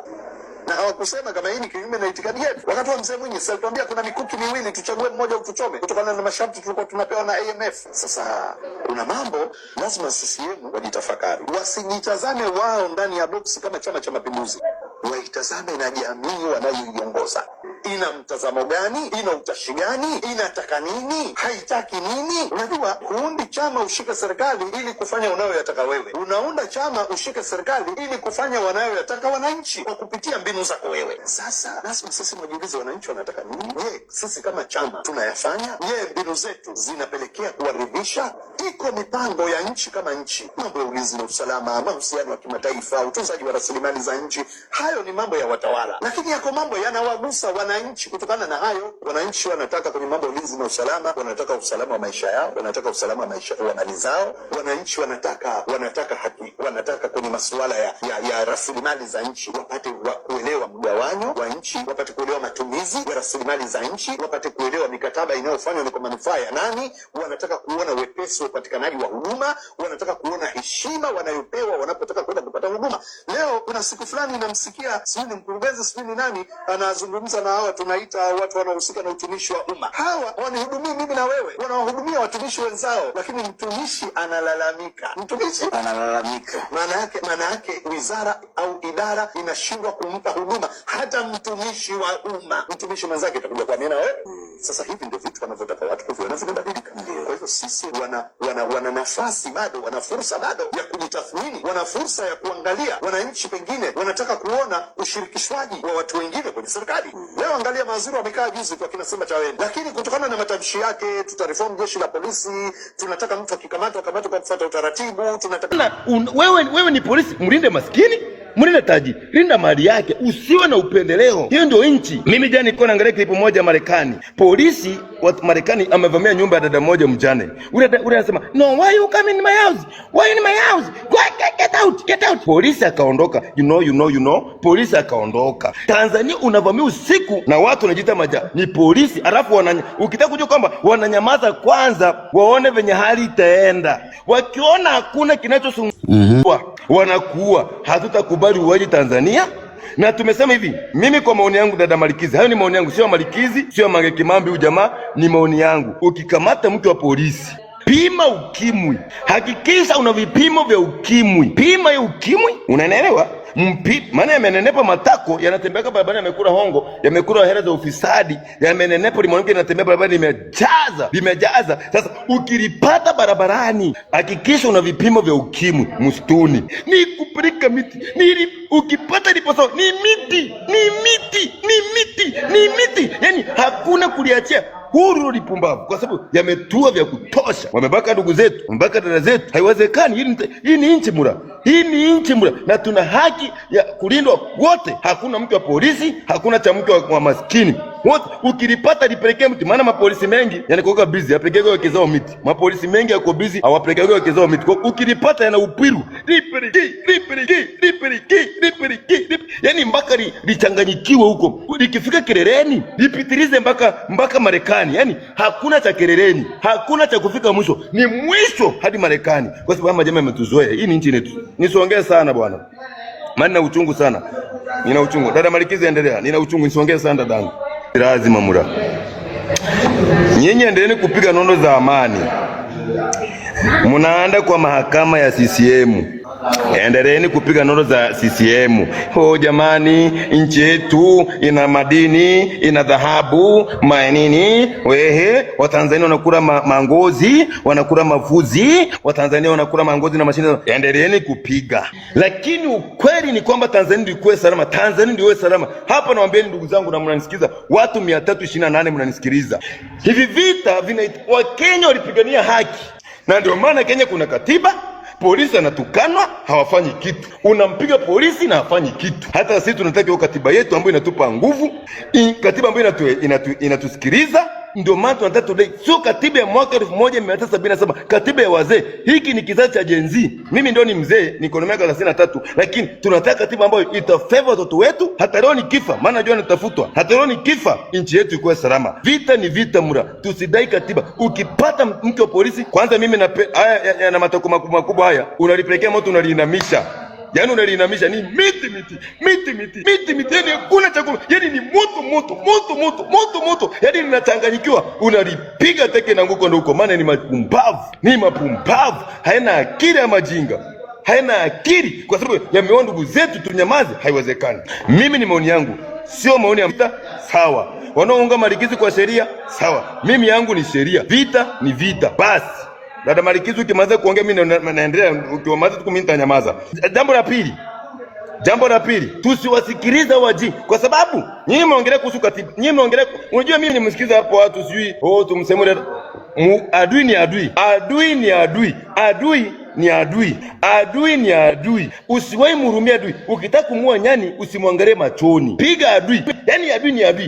na hawakusema kama hii ni kinyume na itikadi yetu. Wakati wa Mzee Mwinyi sasa tuambia kuna mikuki miwili, tuchague mmoja au tuchome, kutokana na masharti tulikuwa tunapewa na IMF. Sasa kuna mambo lazima CCM wajitafakari, wasijitazame wao ndani ya boksi kama Chama cha Mapinduzi, waitazame na jamii wanayoiongoza. Ina mtazamo gani? Ina utashi gani? Inataka nini? Haitaki nini? Unajua, huundi chama ushike serikali ili kufanya unayoyataka wewe. Unaunda chama ushike serikali ili kufanya wanayoyataka wananchi kwa kupitia mbinu zako wewe. Sasa lazima sisi wajiulize, wananchi wanataka nini? Je, sisi kama chama tunayafanya? Je, mbinu zetu zinapelekea kuwaridhisha? Iko mipango ya nchi kama nchi, mambo ya ulinzi na usalama, mahusiano ya kimataifa, utunzaji wa rasilimali za nchi. Hayo ni mambo ya watawala, lakini yako mambo yanawagusa wananchi. Kutokana na hayo, wananchi wanataka kwenye mambo ya ulinzi na usalama, wanataka usalama wa maisha yao, wanataka usalama wa maisha wa mali zao. Wananchi wanataka haki, wanataka kwenye masuala ya rasilimali za nchi wapate kuelewa mgawanyo wa nchi, wapate kuelewa matumizi ya rasilimali za nchi, wapate kuelewa mikataba inayofanywa ni kwa manufaa ya nani. Wanataka kuona wepesi wa upatikanaji wa huduma, wanataka kuona heshima wanayopewa wanapotaka kwenda kupata huduma. Leo kuna siku fulani namsikia sijui ni mkurugenzi sijui ni nani anazungumza na hawa tunaita watu wanaohusika na utumishi wa umma. Hawa wanihudumii mimi na wewe, wanawahudumia watumishi wenzao, lakini mtumishi analalamika. Maana yake wizara au idara inashindwa kumpa huduma hata mtumishi wa umma. Mtumishi mwenzake atakuja kwa nini na wewe? Sasa hivi ndio vitu wanavyotaka watu kuviona vinabadilika. Kwa hivyo sisi wana nafasi bado, wana fursa bado ya kujitathmini, wana fursa ya kuangalia. Wananchi pengine wanataka kuona ushirikishwaji wa watu wengine kwenye serikali. Leo angalia mawaziri wamekaa juzi tu akina Chaweni, lakini kutokana na matamshi yake tutareform jeshi la polisi, tunataka mtu akikamatwa kwa kufuata utaratibu, tunataka wewe ni polisi, mlinde maskini, mlinde tajiri, linda mali yake, usiwe na upendeleo. Hiyo ndio nchi. Mimi jana nilikuwa naangalia clip moja Marekani. Polisi wa Marekani amevamia nyumba ya dada mmoja mjane. Ule anasema, "No, why you come in my house? Why in my house? Go get out." Polisi akaondoka. You know. Polisi akaondoka. Tanzania unavamia usiku na watu wanajiita ni polisi, alafu ukitaka kujua kwamba wananyamaza kwanza waone venye hali itaenda. Wakiona hakuna kinachosumbua wanakuua. Hatutakubali uwaji Tanzania. Na tumesema hivi, mimi kwa maoni yangu dada Malikizi, hayo ni maoni yangu, sio Malikizi, sio Mange Kimambi, huyu jamaa ni maoni yangu. Ukikamata mtu wa polisi, pima ukimwi. Hakikisha una vipimo vya ukimwi. Pima ya ukimwi, unanielewa? Maana yamenenepa matako, yanatembea barabara, yamekula hongo, yamekula hela za ufisadi, yamenenepa limonge, yanatembea barabara limejaza. Sasa ukilipata barabarani, hakikisha una vipimo vya ukimwi. Msituni ni kupeleka miti, ukipata liposa ni miti. Yani hakuna kuliachia. huru lipumbavu, kwa sababu yametua vya kutosha. Wamebaka ndugu zetu, wamebaka dada zetu. Haiwezekani. Hii ni nchi mura, hii ni nchi mura, na tuna haki ya kulindwa wote. Hakuna mtu wa polisi, hakuna cha mtu wa maskini. Wote ukilipata lipelekee mtu, maana mapolisi mengi yanakoka busy, yapelekee kwa kezao miti. Mapolisi mengi yako busy, hawapelekee kwa kezao miti. Kwa ukilipata yana upiru, lipelekee. Yani mpaka lichanganyikiwe huko. Likifika kileleni, lipitilize mpaka Marekani. Yani hakuna cha kileleni, hakuna cha kufika mwisho. Ni mwisho hadi Marekani. Kwa sababu jamaa ametuzoea. Hii ni nchi yetu. Nisiongee sana bwana. Maana nina uchungu sana. Nina uchungu. Dada Malikizi endelea. Nina uchungu, nisiongee sana dadangu. Lazima mura. Nyinyi endeleeni kupiga nondo za amani. Munaenda kwa mahakama ya CCM. Endeleeni kupiga nondo za CCM. Jamani, nchi yetu ina madini, ina dhahabu, manini, Watanzania wanakula mangozi, wanakula mafuzi, Watanzania wanakula mangozi na mashine. Endeleeni kupiga. Lakini ukweli ni kwamba Tanzania ndio ikuwe salama. Tanzania ndio iwe salama. Hapa nawaambieni ndugu zangu na mnanisikiza, watu 328 mnanisikiliza. Hivi vita Wakenya walipigania haki. Na ndio maana Kenya kuna katiba. Polisi anatukanwa, hawafanyi kitu. Unampiga polisi na hafanyi kitu. Hata sisi tunataka hiyo katiba yetu ambayo inatupa nguvu, katiba ambayo inatusikiliza. Ndio maana tunataka tudai sio katiba ya mwaka 1977, katiba ya wazee. Hiki ni kizazi cha Gen Z. Mimi ndio ni mzee, niko na miaka 33, lakini tunataka katiba ambayo itafavor watoto wetu. Hata leo nikifa, maana najua natafutwa. Hata leo nikifa, nchi yetu ikuwe salama. Vita ni vita mura. Tusidai katiba. Ukipata mke wa polisi, kwanza mimi haya na matako makubwa haya, unalipelekea moto, unaliinamisha. Yani unaliinamisha ni miti. Yani kuna chakula. Yani ni moto. Yani linachanganyikiwa. Unalipiga teke na nguko ndo huko. Maana ni mapumbavu. Haina akili ya majinga. Haina akili. Kwa sababu yameona ndugu zetu tunyamaze. Haiwezekani. Mimi ni maoni yangu. Sio maoni ya vita. Sawa. Wanaounga Malikizi kwa sheria. Sawa. Mimi yangu ni sheria. Vita ni vita. Basi. Dada Malikizi ukimaliza kuongea mimi naendelea, ukimaliza tu mimi nitanyamaza. Jambo la pili, tusiwasikiliza waji, kwa sababu nyinyi mnaongelea kuhusu katiba. Nyinyi mnaongelea, unajua mimi nimesikiza hapo watu sijui tumsemule adui ni adui. Adui ni adui. Usiwahi mhurumia adui. Ukitaka kumuua nyani usimwangalie machoni. Piga adui. Yani adui ni adui.